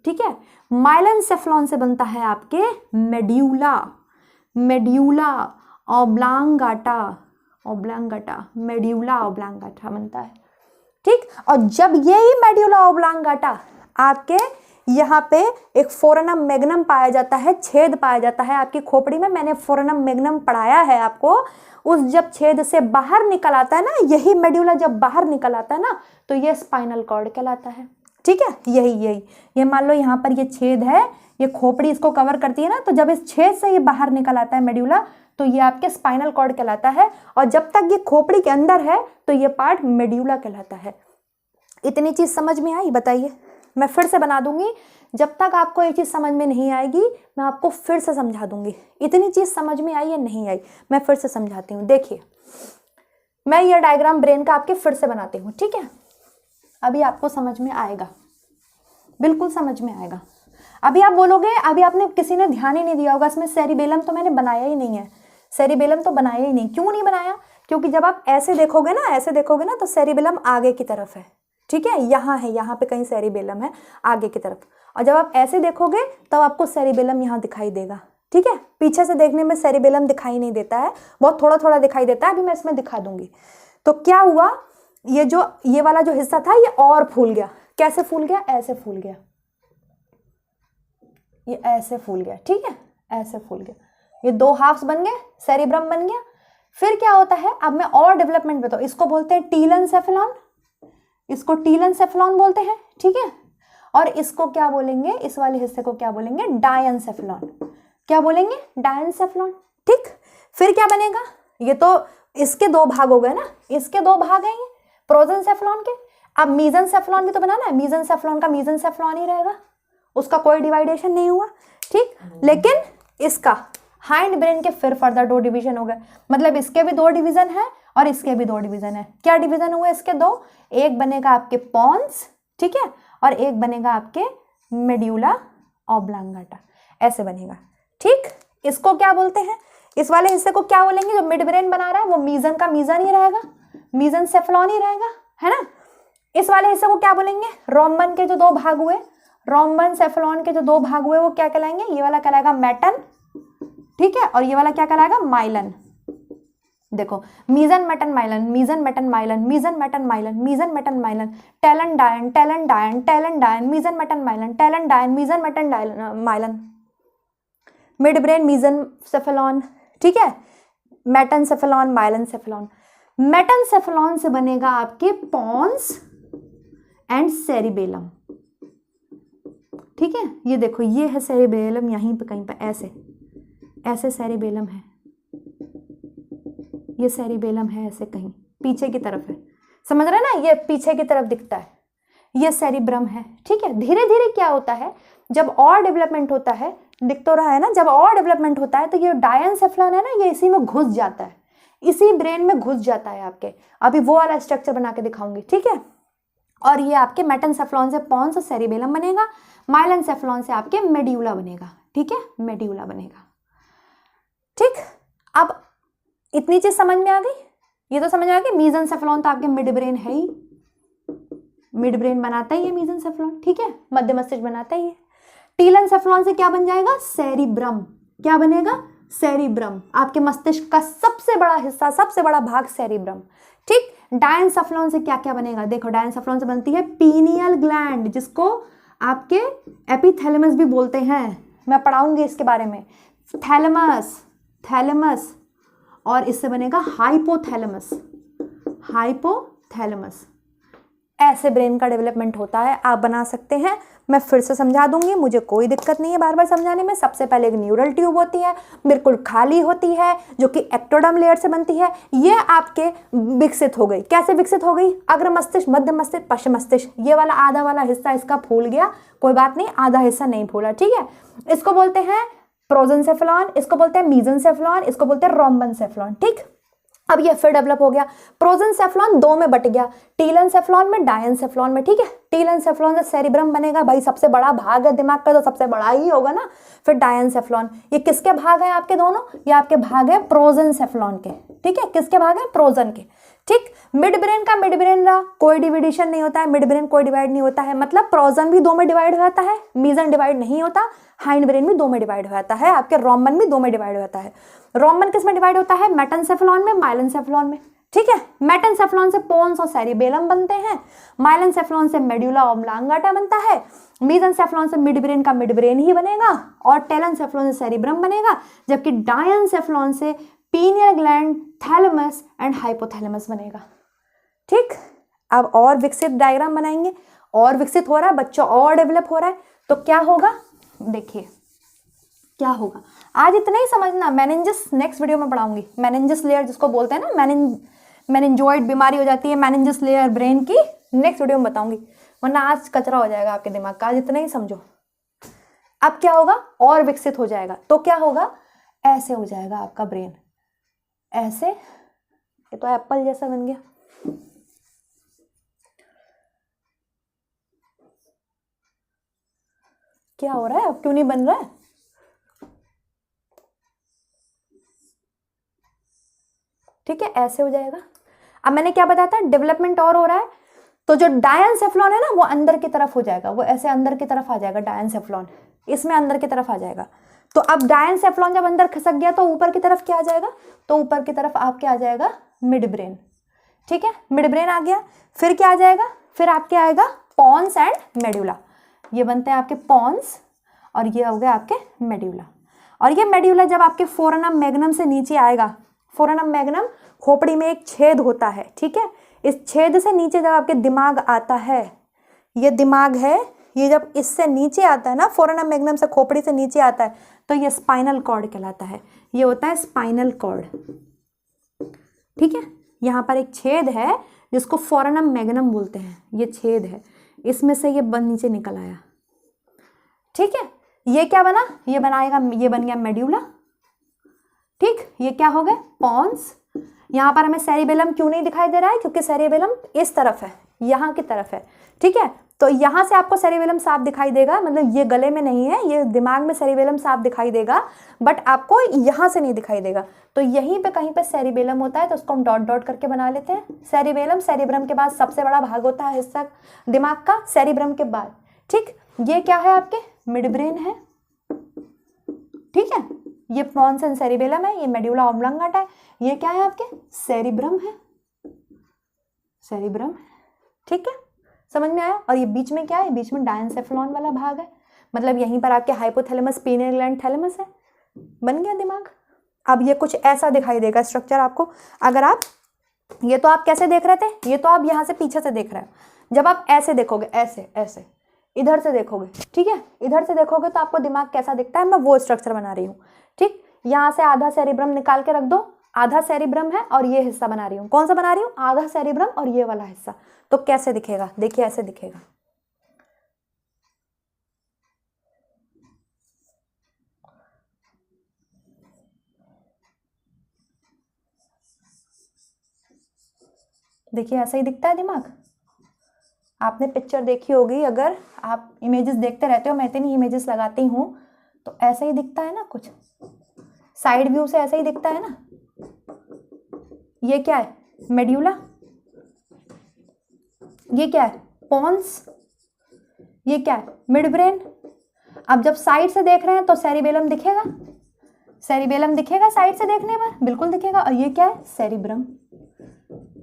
ठीक है। माइलनसेफेलॉन से बनता है आपके मेड्यूला ऑब्लांगाटा, मेड्यूला ऑब्लांगाटा बनता है, ठीक। और जब यही मेड्यूला ऑब्लांगाटा आपके यहाँ पे एक फोरेनम मैग्नम पाया जाता है, छेद पाया जाता है आपकी खोपड़ी में, मैंने फोरेनम मैग्नम पढ़ाया है आपको, उस जब छेद से बाहर निकल आता है ना, यही मेड्यूला जब बाहर निकल आता है ना, तो ये स्पाइनल कॉर्ड कहलाता है, ठीक है। यही ये मान लो यहाँ पर ये छेद है, ये खोपड़ी इसको कवर करती है ना, तो जब इस छेद से ये बाहर निकल आता है मेड्यूला, तो ये आपके स्पाइनल कॉर्ड कहलाता है। और जब तक ये खोपड़ी के अंदर है तो ये पार्ट मेड्यूला कहलाता है। इतनी चीज समझ में आई, बताइए। मैं फिर से बना दूंगी, जब तक आपको ये चीज समझ में नहीं आएगी मैं आपको फिर से समझा दूंगी। इतनी चीज समझ में आई या नहीं आई, मैं फिर से समझाती हूँ। देखिए, मैं ये डायग्राम ब्रेन का आपके फिर से बनाती हूँ, ठीक है। अभी आपको समझ में आएगा, बिल्कुल समझ में आएगा। अभी आप बोलोगे, अभी आपने किसी ने ध्यान ही नहीं दिया होगा, इसमें सेरिबेलम तो मैंने बनाया ही नहीं है, सेरिबेलम तो बनाया ही नहीं। क्यों नहीं बनाया, क्योंकि जब आप ऐसे देखोगे ना, तो सेरिबेलम आगे की तरफ है, ठीक है, यहाँ है, यहाँ पे कहीं सेरिबेलम है आगे की तरफ। और जब आप ऐसे देखोगे तब आपको सेरिबेलम यहाँ दिखाई देगा, ठीक है। पीछे से देखने में सेरिबेलम दिखाई नहीं देता है, बहुत थोड़ा थोड़ा दिखाई देता है, अभी मैं इसमें दिखा दूंगी। तो क्या हुआ, ये वाला जो हिस्सा था ये और फूल गया। कैसे फूल गया, ऐसे फूल गया, ये ऐसे फूल गया, ठीक है, ऐसे फूल गया, ये 2 हाफ्स बन गए, सेरिब्रम बन गया। फिर क्या होता है, अब मैं और डेवलपमेंट बताऊं, इसको बोलते हैं टीलेंसेफेलॉन, इसको टीलेंसेफेलॉन बोलते हैं, ठीक है। और इसको क्या बोलेंगे, इस वाले हिस्से को क्या बोलेंगे, डायंसेफेलॉन, क्या बोलेंगे, डायंसेफेलॉन, ठीक। फिर क्या बनेगा, ये तो इसके 2 भाग हो गए ना, इसके 2 भाग हैं ये प्रोजेंसेफेलॉन के। अब मीजनसेफेलॉन भी तो बनाना है, मीजनसेफेलॉन का मीजनसेफेलॉन ही रहेगा, उसका कोई डिवाइडेशन नहीं हुआ, ठीक। लेकिन इसका हाइंड ब्रेन के फिर फर्दर 2 डिवीजन हो गए, मतलब इसके भी 2 डिवीजन है और इसके भी 2 डिवीजन है। क्या डिवीजन हुए इसके 2, एक बनेगा आपके पॉन्स, ठीक है, और एक बनेगा आपके मेड्यूला ऑब्लांगाटा। ऐसे बनेगा। ठीक, इसको क्या बोलते हैं, इस वाले हिस्से को क्या बोलेंगे, जो मिड ब्रेन बना रहा है वो मीजन का मीजन ही रहेगा, मीजनसेफेलॉन ही रहेगा, है ना। इस वाले हिस्से को क्या बोलेंगे, रोम्बन के जो दो भाग हुए, रोम्बन सेफेलॉन के जो दो भाग हुए वो क्या कहलाएंगे, ये वाला कहलाएगा मेटन, ठीक है, और ये वाला क्या कहलाएगा, माइलन। देखो mesen meten myelen, mesen meten myelen, mesen meten myelen, mesen meten myelen, telen dien, telen dien, telen dien, mesen meten myelen, telen dien, mesen meten myelen, mid brain mesencephalon, ठीक है, metencephalon, myelencephalon. Metencephalon से बनेगा आपके Pond's and cerebellum, ठीक है। ये देखो ये है सेरिबेलम, यहीं पे कहीं पे ऐसे ऐसे सेरिबेलम है, ये सेरिबेलम है ऐसे कहीं पीछे की तरफ है, समझ रहे ना, ये पीछे की तरफ दिखता है, ये सेरिब्रम है, ठीक है। धीरे धीरे क्या होता है, जब और डेवलपमेंट होता है, दिख तो रहा है ना, जब और डेवलपमेंट होता है तो ये डायनसेफेलॉन है ना, ये इसी में घुस जाता है, इसी ब्रेन में घुस जाता है आपके। अभी वो वाला स्ट्रक्चर बना के दिखाऊंगी, ठीक है। और ये आपके मेटनसेफेलॉन से पॉन्स और सेरिबेलम बनेगा, माइलनसेफेलॉन से आपके मेड्यूला बनेगा, ठीक है, मेड्यूला बनेगा, ठीक। अब इतनी चीज समझ में आ गई, ये तो समझ में आ गई। मीजनसेफेलॉन तो आपके मिड ब्रेन है ही, मिड ब्रेन बनाता ही है मीजनसेफेलॉन, ठीक है, मध्य मस्तिष्क बनाता ही है। टीलनसेफेलॉन से क्या बन जाएगा, सेरिब्रम, क्या बनेगा, सेरिब्रम, आपके मस्तिष्क का सबसे बड़ा हिस्सा, सबसे बड़ा भाग सेरिब्रम, ठीक। डायनसेफेलॉन से क्या क्या बनेगा, देखो डायनसेफेलॉन से बनती है पीनियल ग्लैंड, जिसको आपके एपिथैलेमस भी बोलते हैं, मैं पढ़ाऊंगी इसके बारे में, थैलेमस, थैलेमस, और इससे बनेगा हाइपोथैलेमस, हाइपोथैलेमस। ऐसे ब्रेन का डेवलपमेंट होता है, आप बना सकते हैं, मैं फिर से समझा दूंगी, मुझे कोई दिक्कत नहीं है बार बार समझाने में। सबसे पहले एक न्यूरल ट्यूब होती है, बिल्कुल खाली होती है, जो कि एक्टोडर्म लेयर से बनती है। ये आपके विकसित हो गई, कैसे विकसित हो गई, अग्र मस्तिष्क, मध्य मस्तिष्क, पश्चिम मस्तिष्क, ये वाला आधा वाला हिस्सा इसका फूल गया, कोई बात नहीं, आधा हिस्सा नहीं फूला, ठीक है। इसको बोलते हैं प्रोजेंसेफेलॉन, इसको बोलते हैं मीजनसेफेलॉन, इसको बोलते हैं रोम्बनसेफेलॉन, ठीक। अब ये फिर डेवलप हो गया, प्रोजेंसेफेलॉन दो में बट गया, टीलनसेफेलॉन में, डायनसेफेलॉन में, ठीक है। टीलनसेफेलॉन से सेरिब्रम बनेगा, भाई सबसे बड़ा भाग है दिमाग का तो सबसे बड़ा ही होगा ना। फिर डायनसेफेलॉन, ये किसके भाग है आपके दोनों, ये आपके भाग है प्रोजेंसेफेलॉन के, ठीक है, किसके भाग है, प्रोजन के, ठीक। मिड ब्रेन का मिड ब्रेन रहा, कोई डिविडेशन नहीं होता है, मिड ब्रेन कोई डिवाइड नहीं होता है, मतलब प्रोजन भी दो में डिवाइड हो जाता है, मीजन डिवाइड नहीं होता, हाइंड ब्रेन भी दो में डिवाइड हो जाता है, आपके रोम्बन भी दो में डिवाइड हो जाता है। रोम्बन किस में डिवाइड होता है, मेटनसेफेलॉन में, माइलनसेफेलॉन में, ठीक है। मेटनसेफेलॉन से पोन्स और सेरिबेलम बनते हैं, माइलनसेफेलॉन से मेडुला ऑब्लांगाटा बनता है, मीजनसेफेलॉन से मिड ब्रेन का मिड ब्रेन ही बनेगा, और टेलनसेफेलॉन से सेरिब्रम बनेगा, जबकि डायनसेफेलॉन से pineal gland, thalamus and hypothalamus बनेगा, ठीक। अब और विकसित डायग्राम बनाएंगे, और विकसित हो रहा है बच्चों, और डेवलप हो रहा है, तो क्या होगा, देखिए क्या होगा। आज इतना ही समझना, मेनिंजस नेक्स्ट वीडियो में पढ़ाऊंगी, मेनिंजस लेयर जिसको बोलते हैं ना, मेनिंजोइड बीमारी हो जाती है मेनिंजस लेयर ब्रेन की, नेक्स्ट वीडियो में बताऊंगी, वरना आज कचरा हो जाएगा आपके दिमाग का, आज इतना ही समझो। अब क्या होगा, और विकसित हो जाएगा, तो क्या होगा, ऐसे हो जाएगा आपका ब्रेन, ऐसे, ये तो एप्पल जैसा बन गया, क्या हो रहा है, अब क्यों नहीं बन रहा है, ठीक है, ऐसे हो जाएगा। अब मैंने क्या बताया था, डेवलपमेंट और हो रहा है, तो जो डायनसेफेलॉन है ना वो अंदर की तरफ हो जाएगा, वो ऐसे अंदर की तरफ आ जाएगा, डायनसेफेलॉन इसमें अंदर की तरफ आ जाएगा। तो अब डायनसेफेलॉन जब अंदर खसक गया तो ऊपर की तरफ क्या आ जाएगा, तो ऊपर की तरफ आपके आ जाएगा मिड ब्रेन, ठीक है, मिड ब्रेन आ गया। फिर क्या आ जाएगा, फिर आपके आएगा पॉन्स एंड मेडुला, ये बनते हैं आपके पॉन्स, और ये हो गया आपके मेडुला। और ये मेडुला जब आपके फोरानम मैग्नम से नीचे आएगा, फोरानम मैग्नम खोपड़ी में एक छेद होता है, ठीक है, इस छेद से नीचे जब आपके दिमाग आता है, ये दिमाग है, ये जब इससे नीचे आता है ना, फोरानम मैग्नम से खोपड़ी से नीचे आता है, तो ये स्पाइनल कॉर्ड कहलाता है, ये होता है स्पाइनल कॉर्ड, ठीक है। यहाँ पर एक छेद है जिसको फोरानम मैग्नम बोलते हैं, ये छेद है, इसमें से ये नीचे निकल आया, ठीक है। ये क्या बना, ये बनाएगा, ये बन गया मेड्यूला, ठीक। ये क्या हो गए, पॉन्स। यहाँ पर हमें सेरिबेलम क्यों नहीं दिखाई दे रहा है, क्योंकि सेरिबेलम इस तरफ है, यहाँ की तरफ है, ठीक है। तो यहाँ से आपको सेरिबेलम साफ दिखाई देगा, मतलब ये गले में नहीं है, ये दिमाग में सेरिबेलम साफ दिखाई देगा, बट आपको यहाँ से नहीं दिखाई देगा। तो यहीं पे कहीं पे सेरिबेलम होता है, तो उसको हम डॉट डॉट करके बना लेते हैं। सेरिबेलम, सेरिब्रम के बाद सबसे बड़ा भाग होता है हिस्सा दिमाग का, सेरिब्रम के बाद। ठीक, ये क्या है आपके मिड ब्रेन है। ठीक है, ये पॉन्स एंड सेरिबेलम है, ये मेड्यूला ऑब्लांगेटा है, ये क्या है आपके सेरिब्रम है, सेरिब्रम। ठीक है, समझ में आया। और ये बीच में क्या है, बीच में डायनसेफेलॉन वाला भाग है, मतलब यहीं पर आपके हाइपोथैलेमस, पीनियल ग्लैंड, थैलेमस है। बन गया दिमाग। अब ये कुछ ऐसा दिखाई देगा स्ट्रक्चर आपको। अगर आप, ये तो आप कैसे देख रहे थे, ये तो आप यहाँ से पीछे से देख रहे हो। जब आप ऐसे देखोगे, ऐसे ऐसे इधर से देखोगे, ठीक है, इधर से देखोगे तो आपको दिमाग कैसा दिखता है, मैं वो स्ट्रक्चर बना रही हूँ। ठीक, यहाँ से आधा सेरिब्रम निकाल के रख दो, आधा सेरिब्रम है और ये हिस्सा बना रही हूँ। कौन सा बना रही हूँ, आधा सेरिब्रम और ये वाला हिस्सा। तो कैसे दिखेगा, देखिए ऐसे दिखेगा। देखिए ऐसा ही दिखता है दिमाग। आपने पिक्चर देखी होगी, अगर आप इमेजेस देखते रहते हो, मैं इतनी इमेजेस लगाती हूँ, तो ऐसा ही दिखता है ना, कुछ साइड व्यू से ऐसा ही दिखता है ना। ये क्या है, मेड्यूला, ये क्या है, पॉन्स, ये क्या है, मिड ब्रेन। अब जब साइड से देख रहे हैं तो सेरिबेलम दिखेगा, सेरिबेलम दिखेगा साइड से देखने पर, बिल्कुल दिखेगा। और ये क्या है, सेरिब्रम।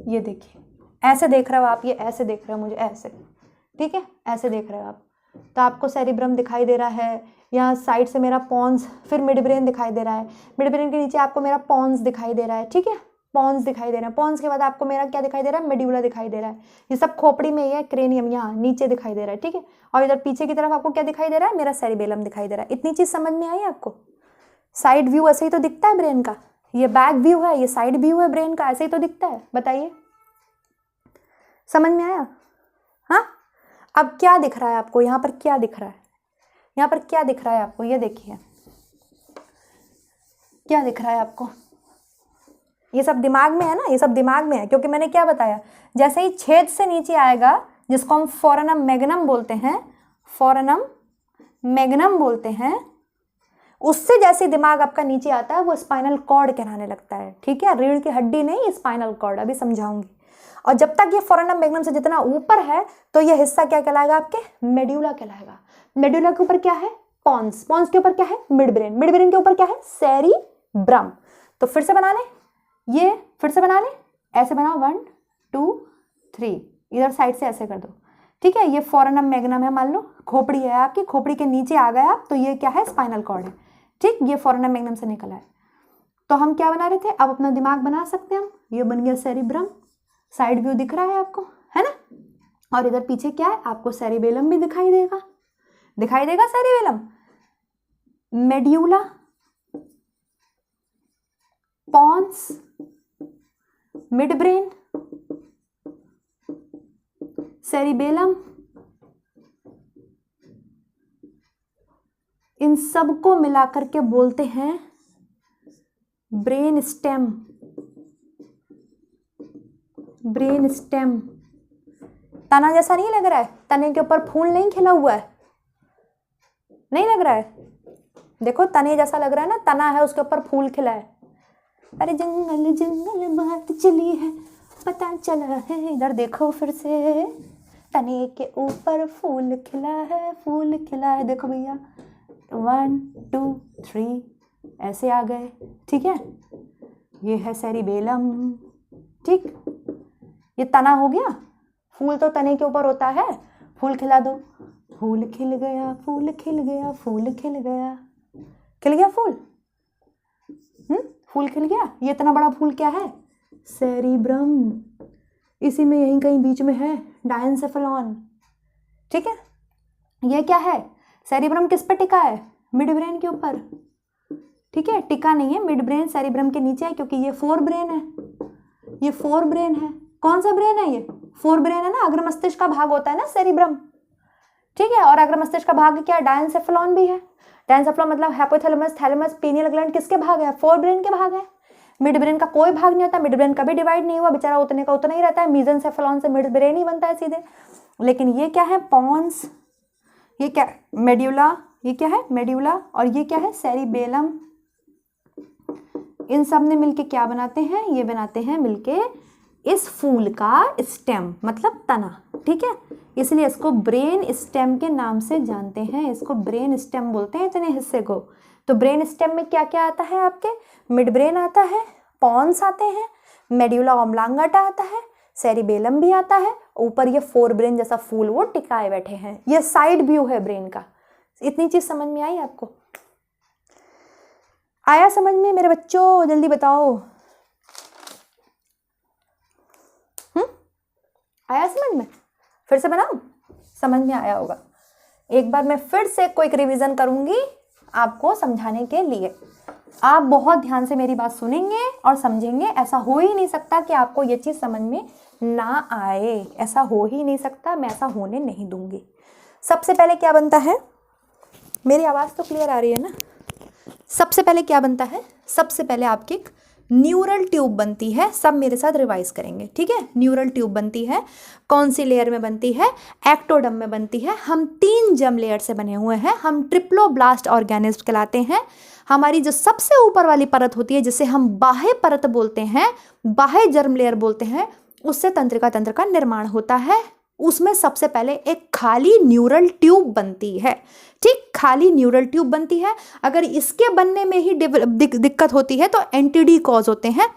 ये देखिए ऐसे देख रहे हो आप, ये ऐसे देख रहे हो, मुझे ऐसे, ठीक है, ऐसे देख रहे हो आप, तो आपको सेरिब्रम दिखाई दे रहा है। यहाँ साइड से मेरा पॉन्स, फिर मिड ब्रेन दिखाई दे रहा है, मिड ब्रेन के नीचे आपको मेरा पॉन्स दिखाई दे रहा है। ठीक है, पॉन्स दिखाई दे रहा है, पॉन्स के बाद आपको मेरा क्या दिखाई दे रहा है, मेड्यूला दिखाई दे रहा है। ये सब खोपड़ी में ही है, क्रेनियम यहाँ नीचे दिखाई दे रहा है। ठीक है, और इधर पीछे की तरफ आपको क्या दिखाई दे रहा है, मेरा सेरिबेलम दिखाई दे रहा है। इतनी चीज समझ में आई आपको। साइड व्यू ऐसे ही तो दिखता है ब्रेन का, ये बैक व्यू है, ये साइड व्यू है ब्रेन का, ऐसे ही तो दिखता है। बताइए, समझ में आया। हाँ, अब क्या दिख रहा है आपको, यहाँ पर क्या दिख रहा है, यहाँ पर क्या दिख रहा है आपको, ये देखिए क्या दिख रहा है आपको। ये सब दिमाग में है ना, ये सब दिमाग में है, क्योंकि मैंने क्या बताया, जैसे ही छेद से नीचे आएगा, जिसको हम फोरनम मैग्नम बोलते हैं, फोरनम मैग्नम बोलते हैं, उससे जैसे दिमाग आपका नीचे आता है वो स्पाइनल कॉर्ड कहलाने लगता है। ठीक है, रीढ़ की हड्डी नहीं, स्पाइनल कॉर्ड, अभी समझाऊंगी। और जब तक ये फोरनम मैग्नम से जितना ऊपर है, तो ये हिस्सा क्या कहलाएगा, आपके मेड्यूला कहलाएगा। मेड्यूला के ऊपर क्या है, पॉन्स, पॉन्स के ऊपर क्या है, मिड ब्रेन, मिड ब्रेन के ऊपर क्या है, सेरिब्रम। तो फिर से बना ले, ये फिर से बना ले, ऐसे बनाओ, 1 2 3, इधर साइड से ऐसे कर दो। ठीक है, ये फोरनम मैग्नम है, मान लो खोपड़ी है आपकी, खोपड़ी के नीचे आ गए आप, तो ये क्या है, स्पाइनल कॉर्ड है। ठीक, ये फोरनम मैग्नम से निकला है। तो हम क्या बना रहे थे, अब अपना दिमाग बना सकते हैं हम। ये बन गया सेरिब्रम, साइड व्यू दिख रहा है आपको, है ना। और इधर पीछे क्या है, आपको सेरिबेलम भी दिखाई देगा, दिखाई देगा cerebellum, medulla, pons, mid brain, cerebellum, इन सबको मिलाकर के बोलते हैं ब्रेन स्टेम। ब्रेन स्टेम तना जैसा नहीं लग रहा है, तने के ऊपर फूल नहीं खिला हुआ है, नहीं लग रहा है, देखो तने जैसा लग रहा है ना, तना है उसके ऊपर फूल खिला है। अरे जंगल जंगल बात चली है, पता चला है, इधर देखो फिर से, तने के ऊपर फूल खिला है, फूल खिला है, देखो भैया, 1 2 3 ऐसे आ गए। ठीक है, ये है सेरिबेलम। ठीक, ये तना हो गया, फूल तो तने के ऊपर होता है, फूल खिला दो, फूल खिल गया, फूल खिल गया, फूल खिल गया, खिल गया फूल, फूल खिल गया। ये इतना बड़ा फूल क्या है, सेरिब्रम, इसी में यहीं कहीं बीच में है डायनसेफेलॉन। ठीक है, ये क्या है, सेरिब्रम किस पे टिका है, मिड ब्रेन के ऊपर। ठीक है, टिका नहीं है, मिड ब्रेन सेरिब्रम के नीचे है, क्योंकि ये फोर ब्रेन है, ये फोर ब्रेन है। कौन सा ब्रेन है, ये फोर ब्रेन है ना, अग्र मस्तिष्क का भाग होता है ना सेरिब्रम। ठीक है, और अग्र मस्तिष्क का भाग क्या है, डायनसेफेलॉन भी है। डायनसेफेलॉन मतलब हाइपोथैलेमस, थैलेमस, पीनियल ग्लैंड किसके भाग है, फोर ब्रेन के भाग है। मिड ब्रेन का कोई भाग नहीं होता, मिड ब्रेन कभी डिवाइड नहीं हुआ, बेचारा उतने का उतना ही रहता है। मीजनसेफेलॉन से मिड ब्रेन ही बनता है सीधे। लेकिन ये क्या है, पॉन्स, ये क्या, मेड्यूला, ये क्या है मेड्यूला, और ये क्या है सेरिबेलम। इन सब ने मिलके क्या बनाते हैं, ये बनाते हैं मिलके इस फूल का स्टेम, मतलब तना, ठीक है। इसलिए इसको ब्रेन स्टेम के नाम से जानते हैं, इसको ब्रेन स्टेम बोलते हैं इतने हिस्से को। तो ब्रेन स्टेम में क्या क्या आता है आपके, मिड ब्रेन आता है, पॉन्स आते हैं, मेड्यूला ऑब्लांगाटा आता है, सेरिबेलम भी आता है, ऊपर ये फोर ब्रेन जैसा फूल वो टिकाए बैठे हैं। ये साइड व्यू है ब्रेन का। इतनी चीज समझ में आई आपको? आया समझ में मेरे बच्चों? जल्दी बताओ। आया समझ में? फिर से बनाऊं? समझ में आया होगा। एक बार मैं फिर से क्विक रिवीजन करूंगी आपको समझाने के लिए। आप बहुत ध्यान से मेरी बात सुनेंगे और समझेंगे। ऐसा हो ही नहीं सकता कि आपको ये चीज़ समझ में ना आए, ऐसा हो ही नहीं सकता, मैं ऐसा होने नहीं दूंगी। सबसे पहले क्या बनता है, मेरी आवाज़ तो क्लियर आ रही है ना? सबसे पहले क्या बनता है, सबसे पहले आपकी एक न्यूरल ट्यूब बनती है। सब मेरे साथ रिवाइज करेंगे, ठीक है। न्यूरल ट्यूब बनती है, कौन सी लेयर में बनती है, एक्टोडर्म में बनती है। हम 3 जर्म लेयर से बने हुए हैं, हम ट्रिप्लोब्लास्ट ऑर्गेनिज्म कहलाते हैं। हमारी जो सबसे ऊपर वाली परत होती है जिसे हम बाह्य परत बोलते हैं, बाह्य जर्म लेयर बोलते हैं, उससे तंत्रिका तंत्र का निर्माण होता है। उसमें सबसे पहले एक खाली न्यूरल ट्यूब बनती है, ठीक, खाली न्यूरल ट्यूब बनती है। अगर इसके बनने में ही दिक्कत होती है तो एनटीडी कॉज होते हैं,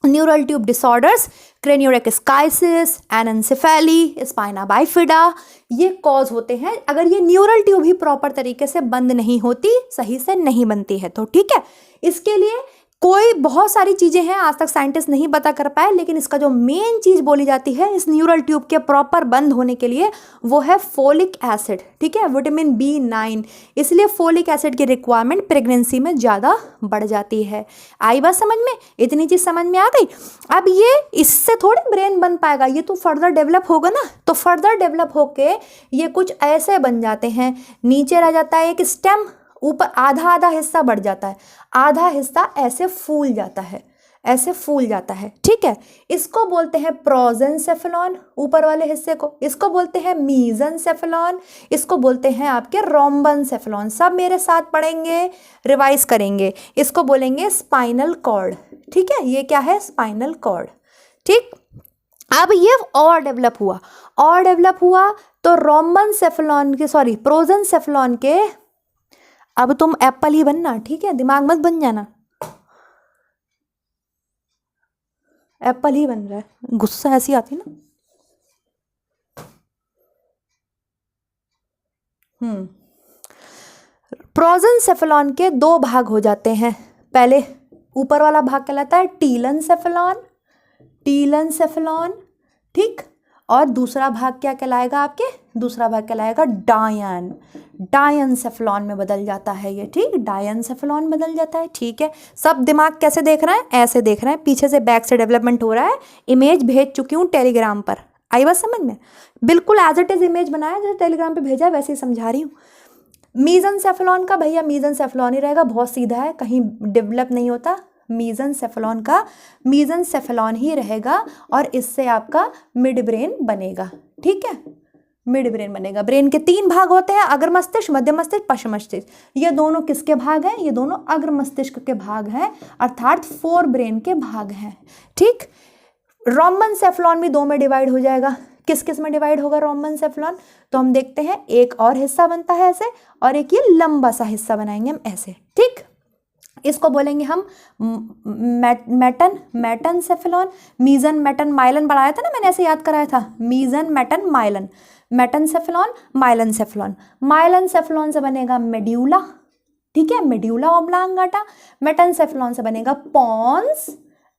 neural tube disorders, craniorachischisis, anencephaly, spina bifida, ये कॉज होते हैं अगर ये न्यूरल ट्यूब ही प्रॉपर तरीके से बंद नहीं होती, सही से नहीं बनती है तो, ठीक है। इसके लिए कोई बहुत सारी चीज़ें हैं आज तक साइंटिस्ट नहीं पता कर पाए, लेकिन इसका जो मेन चीज़ बोली जाती है इस न्यूरल ट्यूब के प्रॉपर बंद होने के लिए वो है फोलिक एसिड, ठीक है, विटामिन B9। इसलिए फोलिक एसिड की रिक्वायरमेंट प्रेगनेंसी में ज़्यादा बढ़ जाती है। आई बात समझ में? इतनी चीज़ समझ में आ गई। अब ये इससे थोड़ी ब्रेन बन पाएगा, ये तो फर्दर डेवलप होगा ना। तो फर्दर डेवलप होके ये कुछ ऐसे बन जाते हैं, नीचे रह जाता है एक स्टेम, ऊपर आधा आधा हिस्सा बढ़ जाता है, आधा हिस्सा ऐसे फूल जाता है, ऐसे फूल जाता है, ठीक है। इसको बोलते हैं प्रोजेंसेफेलॉन, ऊपर वाले हिस्से को। इसको बोलते हैं मीजेंसेफेलॉन, इसको बोलते हैं आपके रोम्बेनसेफेलॉन। सब मेरे साथ पढ़ेंगे, रिवाइज करेंगे। इसको बोलेंगे स्पाइनल कॉर्ड, ठीक है। ये क्या है, स्पाइनल कॉर्ड, ठीक। अब ये और डेवलप हुआ तो रोम्बेनसेफेलॉन के, सॉरी, प्रोजेंसेफेलॉन के, अब तुम एप्पल ही बनना, ठीक है, दिमाग मत बन जाना। एप्पल ही बन रहा है, गुस्सा ऐसी आती ना। प्रोजेंसेफेलॉन के 2 भाग हो जाते हैं। पहले ऊपर वाला भाग कहलाता है टीलेंसेफेलॉन, ठीक। और दूसरा भाग क्या कहलाएगा आपके, दूसरा भाग कहलाएगा डायनसेफेलॉन में बदल जाता है ये, ठीक, डायनसेफेलॉन बदल जाता है, ठीक है। सब दिमाग कैसे देख रहा है, ऐसे देख रहे हैं, पीछे से बैक से डेवलपमेंट हो रहा है। इमेज भेज चुकी हूँ टेलीग्राम पर, आई बात समझ में? बिल्कुल एज इट इज इमेज बनाया जैसे टेलीग्राम पे भेजा, वैसे ही समझा रही हूँ। मीजेंसेफेलॉन का भैया मीजेंसेफेलॉन ही रहेगा, बहुत सीधा है, कहीं डेवलप नहीं होता। मीजेंसेफेलॉन का मीजेंसेफेलॉन ही रहेगा और इससे आपका मिड ब्रेन बनेगा, ठीक है, मिड ब्रेन बनेगा। ब्रेन के 3 भाग होते हैं, अग्र मस्तिष्क, मध्य मस्तिष्क, पश्च मस्तिष्क। ये दोनों किसके भाग हैं, ये दोनों अग्र मस्तिष्क के भाग हैं, अर्थात 4 ब्रेन के भाग हैं, ठीक। रोम्बेनसेफेलॉन भी 2 में डिवाइड हो जाएगा। किस किस में डिवाइड होगा रोम्बेनसेफेलॉन, तो हम देखते हैं, एक और हिस्सा बनता है ऐसे, और एक ये लंबा सा हिस्सा बनाएंगे हम ऐसे, ठीक। इसको बोलेंगे हम मेटनसेफेलॉन, मीजन, मेटन, माइलन बढ़ाया था ना मैंने, ऐसे याद कराया था, मीजन, मेटन, माइलन, मेटनसेफेलॉन, माइलनसेफेलॉन। माइलनसेफेलॉन से बनेगा मेड्यूला, ठीक है, मेड्यूला ऑब्लांगाटा। मेटनसेफेलॉन से बनेगा पॉन्स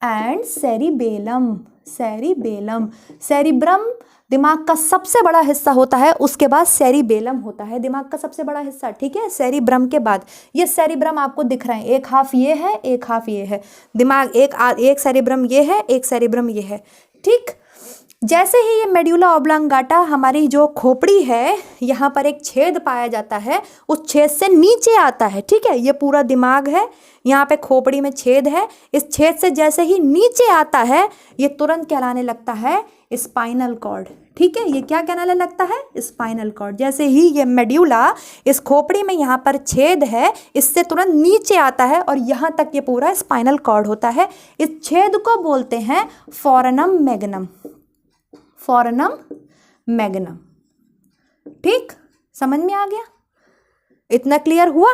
एंड सेरिबेलम, सेरिब्रम दिमाग का सबसे बड़ा हिस्सा होता है, उसके बाद सेरिबेलम होता है दिमाग का सबसे बड़ा हिस्सा, ठीक है, सेरिब्रम के बाद। ये सेरिब्रम आपको दिख रहे हैं, एक हाफ ये है, एक हाफ ये है दिमाग, एक सेरिब्रम ये है, एक सेरिब्रम ये है, ठीक। जैसे ही ये मेड्यूला ऑब्लांगाटा, हमारी जो खोपड़ी है, यहाँ पर एक छेद पाया जाता है, उस छेद से नीचे आता है, ठीक है। ये पूरा दिमाग है, यहाँ पे खोपड़ी में छेद है, इस छेद से जैसे ही नीचे आता है ये तुरंत कहलाने लगता है स्पाइनल कॉर्ड, ठीक है, ये क्या कहलाने लगता है? Spinal cord. जैसे ही ये मेड्यूला इस खोपड़ी में यहाँ पर छेद है, इससे तुरंत नीचे आता है और यहाँ तक ये पूरा स्पाइनल कॉर्ड होता है। इस छेद को बोलते हैं फोरनम मैग्नम। फोरनम मैग्नम। ठीक, समझ में आ गया? इतना क्लियर हुआ?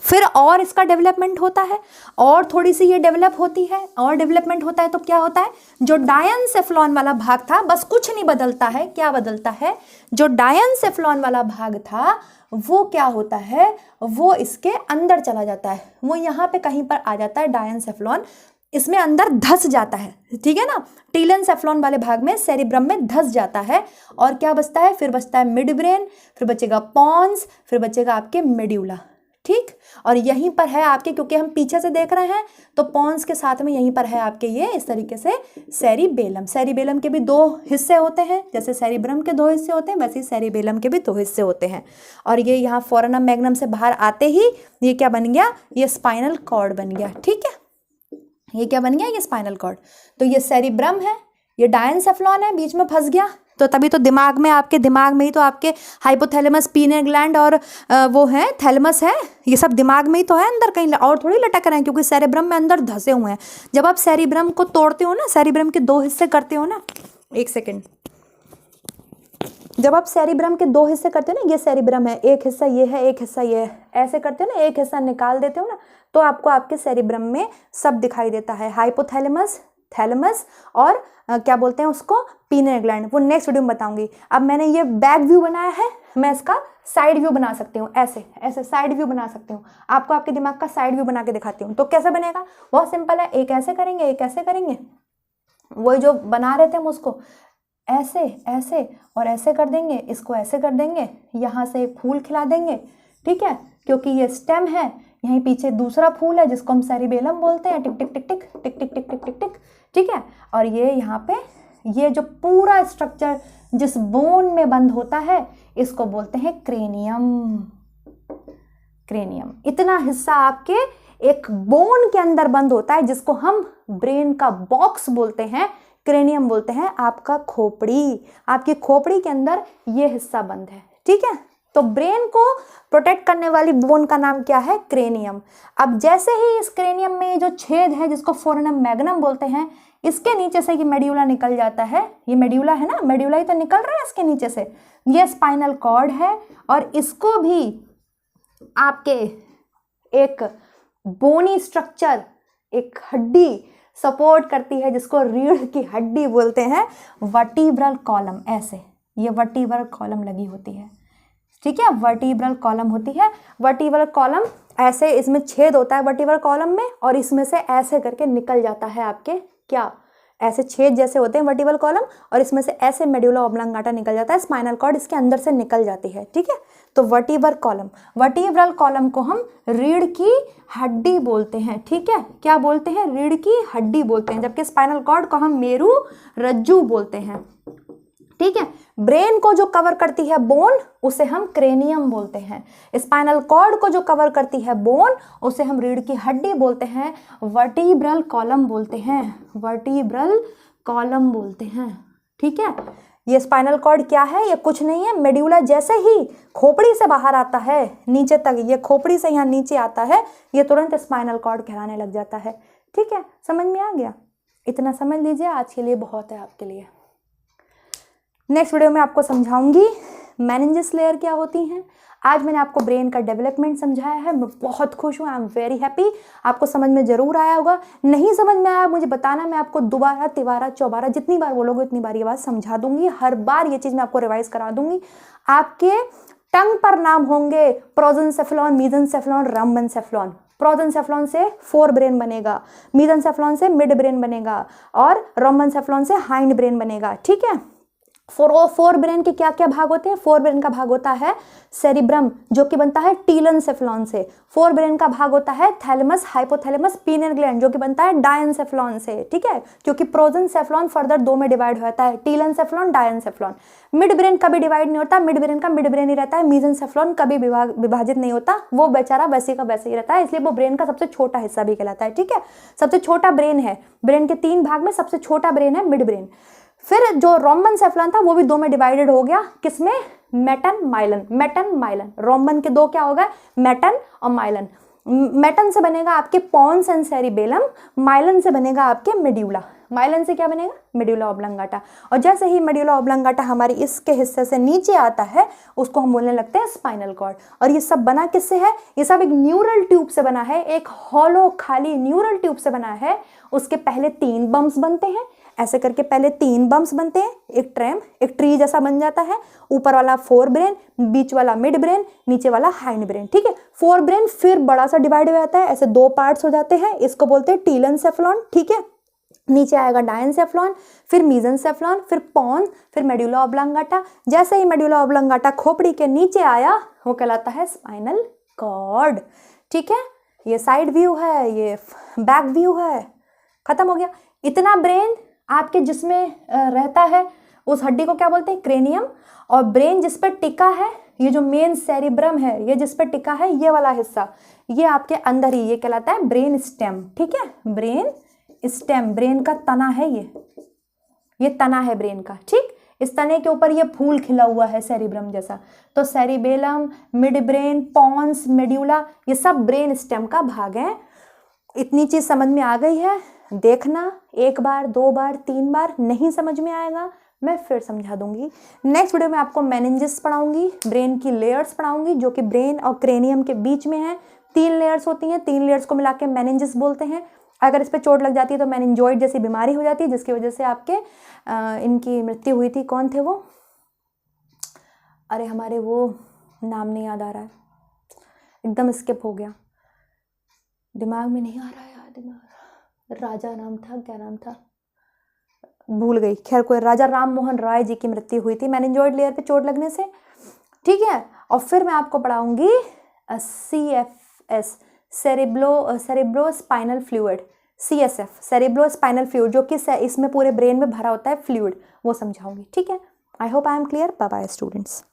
फिर और इसका डेवलपमेंट होता है, और थोड़ी सी ये डेवलप होती है, और डेवलपमेंट होता है तो क्या होता है? जो डायनसेफ्लॉन वाला भाग था, बस कुछ नहीं बदलता है। क्या बदलता है? जो डायनसेफ्लॉन वाला भाग था वो क्या होता है? वो इसके अंदर चला जाता है, वो यहाँ पे कहीं पर आ जाता है। डायनसेफ्लॉन इसमें अंदर धस जाता है, ठीक है ना। टीलेनसेफ्लॉन वाले भाग में, सेरिब्रम में धस जाता है। और क्या बचता है? फिर बचता है मिड ब्रेन, फिर बचेगा पॉन्स, फिर बचेगा आपके मेड्यूला। ठीक, और यहीं पर है आपके, क्योंकि हम पीछे से देख रहे हैं तो पॉन्स के साथ में यहीं पर है आपके ये इस तरीके से सेरिबेलम। सेरिबेलम के भी दो हिस्से होते हैं, जैसे सेरिब्रम के दो हिस्से होते हैं वैसे ही सेरिबेलम के भी दो हिस्से होते हैं। और ये यहाँ फोरनम मैग्नम से बाहर आते ही ये क्या बन गया? ये स्पाइनल कॉर्ड बन गया। ठीक है, ये क्या बन गया? ये स्पाइनल कॉर्ड। तो ये सेरिब्रम है, ये डायनसेफ्लॉन है, बीच में फंस गया। तो तभी तो दिमाग में, आपके दिमाग में ही तो आपके हाइपोथैलेमस, पीनियल ग्लैंड और वो है थैलेमस है, ये सब दिमाग में ही तो है, अंदर कहीं और थोड़ी लटक रहे हैं, क्योंकि सेरिब्रम में अंदर धसे हुए हैं। जब आप सेरिब्रम को तोड़ते हो ना, सेरिब्रम के दो हिस्से करते हो ना, एक सेकेंड, जब आप सेरिब्रम के दो हिस्से करते हो ना, ये सेरिब्रम है, एक हिस्सा ये है, एक हिस्सा ये है, ऐसे करते हो ना, एक हिस्सा निकाल देते हो ना, तो आपको आपके सेरिब्रम में सब दिखाई देता है। हाइपोथैलेमस, थैलेमस और क्या बोलते हैं उसको, पीनियल ग्लैंड। वो नेक्स्ट वीडियो में बताऊंगी। अब मैंने ये बैक व्यू बनाया है, मैं इसका साइड व्यू बना सकती हूँ, ऐसे ऐसे साइड व्यू बना सकती हूँ। आपको आपके दिमाग का साइड व्यू बना के दिखाती हूँ। तो कैसे बनेगा? बहुत सिंपल है, एक ऐसे करेंगे, एक ऐसे करेंगे, वही जो बना रहे थे हम उसको ऐसे ऐसे और ऐसे कर देंगे, इसको ऐसे कर देंगे, यहाँ से एक फूल खिला देंगे। ठीक है, क्योंकि ये स्टेम है, यहीं पीछे दूसरा फूल है जिसको हम सेरिबेलम बोलते हैं। टिक टिक टिक टिक टिक टिक टिक टिक टिक टिक। ठीक है, और ये यहाँ पे ये जो पूरा स्ट्रक्चर जिस बोन में बंद होता है इसको बोलते हैं क्रेनियम। क्रेनियम इतना हिस्सा आपके एक बोन के अंदर बंद होता है, जिसको हम ब्रेन का बॉक्स बोलते हैं, क्रेनियम बोलते हैं। आपका खोपड़ी, आपकी खोपड़ी के अंदर ये हिस्सा बंद है। ठीक है, तो ब्रेन को प्रोटेक्ट करने वाली बोन का नाम क्या है? क्रेनियम। अब जैसे ही इस क्रेनियम में जो छेद है जिसको फोरनम मैग्नम बोलते हैं, इसके नीचे से ये मेड्यूला निकल जाता है। ये मेड्यूला है ना, मेड्यूला ही तो निकल रहा है इसके नीचे से। ये स्पाइनल कॉर्ड है और इसको भी आपके एक बोनी स्ट्रक्चर, एक हड्डी सपोर्ट करती है जिसको रीढ़ की हड्डी बोलते हैं, वर्टिब्रल कॉलम। ऐसे ये वर्टिब्रल कॉलम लगी होती है। ठीक है, वर्टिब्रल कॉलम होती है। वर्टिब्रल कॉलम ऐसे, इसमें छेद होता है वर्टिब्रल कॉलम में और इसमें से ऐसे करके निकल जाता है आपके क्या, ऐसे छेद जैसे होते हैं वर्टिब्रल कॉलम और इसमें से ऐसे मेडुला ऑब्लांगाटा निकल जाता है। स्पाइनल कॉर्ड इसके अंदर से निकल जाती है। ठीक है, तो वर्टिब्रल कॉलम, वर्टिब्रल कॉलम को हम रीढ़ की हड्डी बोलते हैं। ठीक है, क्या बोलते हैं? रीढ़ की हड्डी बोलते हैं, जबकि स्पाइनल कॉर्ड को हम मेरू रज्जू बोलते हैं। ठीक है, ब्रेन को जो कवर करती है बोन उसे हम क्रेनियम बोलते हैं। स्पाइनल कॉर्ड को जो कवर करती है बोन उसे हम रीढ़ की हड्डी बोलते हैं, वर्टिब्रल कॉलम बोलते हैं, वर्टिब्रल कॉलम बोलते हैं। ठीक है, ये स्पाइनल कॉर्ड क्या है? ये कुछ नहीं है, मेड्यूला जैसे ही खोपड़ी से बाहर आता है नीचे तक, ये खोपड़ी से यहाँ नीचे आता है, ये तुरंत स्पाइनल कॉर्ड कहलाने लग जाता है। ठीक है, समझ में आ गया? इतना समझ लीजिए, आज के लिए बहुत है आपके लिए। नेक्स्ट वीडियो में आपको समझाऊंगी मेनिंजेस लेयर क्या होती हैं। आज मैंने आपको ब्रेन का डेवलपमेंट समझाया है, मैं बहुत खुश हूँ, आई एम वेरी हैप्पी। आपको समझ में जरूर आया होगा। नहीं समझ में आया मुझे बताना, मैं आपको दोबारा, तिबारा, चौबारा, जितनी बार बोलोगे उतनी बार ये बात समझा दूंगी। हर बार ये चीज़ मैं आपको रिवाइज करा दूंगी। आपके टंग पर नाम होंगे प्रोजेंसेफ्लॉन, मीजेंसेफ्लॉन, रम्बेंसेफ्लॉन। प्रोजेंसेफ्लॉन से फोर ब्रेन बनेगा, मीजेंसेफ्लॉन से मिड ब्रेन बनेगा और रम्बेंसेफ्लॉन से हाइंड ब्रेन बनेगा। ठीक है, फोर ब्रेन के क्या क्या भाग होते हैं? फोर ब्रेन का भाग होता है सेरिब्रम, जो कि बनता है टीलेनसेफ्लॉन से। फोर ब्रेन का भाग होता है थैलेमस, हाइपोथैलेमस, पीनियल ग्लैंड, जो कि बनता है डायनसेफ्लॉन से। ठीक है, क्योंकि प्रोजेंसेफ्लॉन फर्दर दो में डिवाइड होता है, टीलेनसेफ्लॉन, डायनसेफ्लॉन। मिड ब्रेन कभी डिवाइड नहीं होता, मिड ब्रेन का मिड ब्रेन ही रहता है। मीजेंसेफ्लॉन कभी विभाजित नहीं होता, वो बेचारा वैसे का वैसे ही रहता है, इसलिए वो ब्रेन का सबसे छोटा हिस्सा भी कहलाता है। ठीक है, सबसे छोटा ब्रेन है, ब्रेन के तीन भाग में सबसे छोटा ब्रेन है मिड ब्रेन। फिर जो रोम्बेनसेफलन था वो भी 2 में डिवाइडेड हो गया, किसमें, मेटन माइलन, मेटन माइलन। रोम्बन के 2 क्या होगा, मेटन और माइलन। मेटन से बनेगा आपके पॉन्स एंड सेरिबेलम, माइलन से बनेगा आपके मेड्यूला। माइलन से क्या बनेगा, मेड्यूला ऑब्लंगाटा। और जैसे ही मेड्यूला ऑब्लंगाटा हमारी इसके हिस्से से नीचे आता है उसको हम बोलने लगते हैं स्पाइनल कॉर्ड। और ये सब बना किससे है, ये सब एक न्यूरल ट्यूब से बना है, एक हॉलो खाली न्यूरल ट्यूब से बना है। उसके पहले 3 बम्प्स बनते हैं, ऐसे करके पहले 3 बम्प्स बनते हैं, एक ट्रैम, एक ट्री जैसा बन जाता है। ऊपर वाला 4 ब्रेन, बीच वाला मिड ब्रेन, नीचे वाला हाइंड ब्रेन, ठीक है। 4 ब्रेन फिर बड़ा सा डिवाइड हो जाता है, ऐसे 2 पार्ट्स हो जाते हैं, इसको बोलते हैं टीलेनसेफलॉन, ठीक है। नीचे आएगा डायनसेफलॉन, फिर मीजेंसेफलॉन, फिर पॉन्स, फिर मेड्यूला ऑब्लंगाटा। जैसे ही मेड्यूला ऑब्लंगाटा खोपड़ी के नीचे आया वो कहलाता है स्पाइनल कॉर्ड, ठीक है। ये साइड व्यू है, ये बैक व्यू है, खत्म हो गया। इतना ब्रेन आपके जिसमें रहता है उस हड्डी को क्या बोलते हैं, क्रेनियम। और ब्रेन जिस पर टिका है, ये जो मेन सेरिब्रम है, ये जिस पर टिका है ये वाला हिस्सा, ये आपके अंदर ही, ये कहलाता है ब्रेन स्टेम, ठीक है। ब्रेन स्टेम, ब्रेन का तना है ये तना है ब्रेन का, ठीक। इस तने के ऊपर ये फूल खिला हुआ है सेरिब्रम जैसा। तो cerebellum, mid brain, pons, medulla, ये सब ब्रेन स्टेम का भाग है। इतनी चीज समझ में आ गई है, देखना 1 बार 2 बार 3 बार, नहीं समझ में आएगा मैं फिर समझा दूंगी। नेक्स्ट वीडियो में आपको मेनिंजेस पढ़ाऊंगी, ब्रेन की लेयर्स पढ़ाऊंगी जो कि ब्रेन और क्रेनियम के बीच में है। 3 लेयर्स होती हैं, 3 लेयर्स को मिला के मेनिंजेस बोलते हैं। अगर इस पर चोट लग जाती है तो मेनिंजॉइड जैसी बीमारी हो जाती है, जिसकी वजह से आपके इनकी मृत्यु हुई थी। कौन थे वो, अरे हमारे वो नाम नहीं याद आ रहा है, एकदम स्किप हो गया, दिमाग में नहीं आ रहा है यार, दिमाग, राजा नाम था, क्या नाम था, भूल गई। खैर कोई, राजा राम मोहन राय जी की मृत्यु हुई थी मेनिंजॉइड लेयर पे चोट लगने से, ठीक है। और फिर मैं आपको पढ़ाऊंगी CFS, cerebro spinal fluid, CSF, cerebro spinal fluid, जो कि इसमें पूरे ब्रेन में भरा होता है फ्लूइड, वो समझाऊंगी, ठीक है। I hope I am clear. Bye bye students.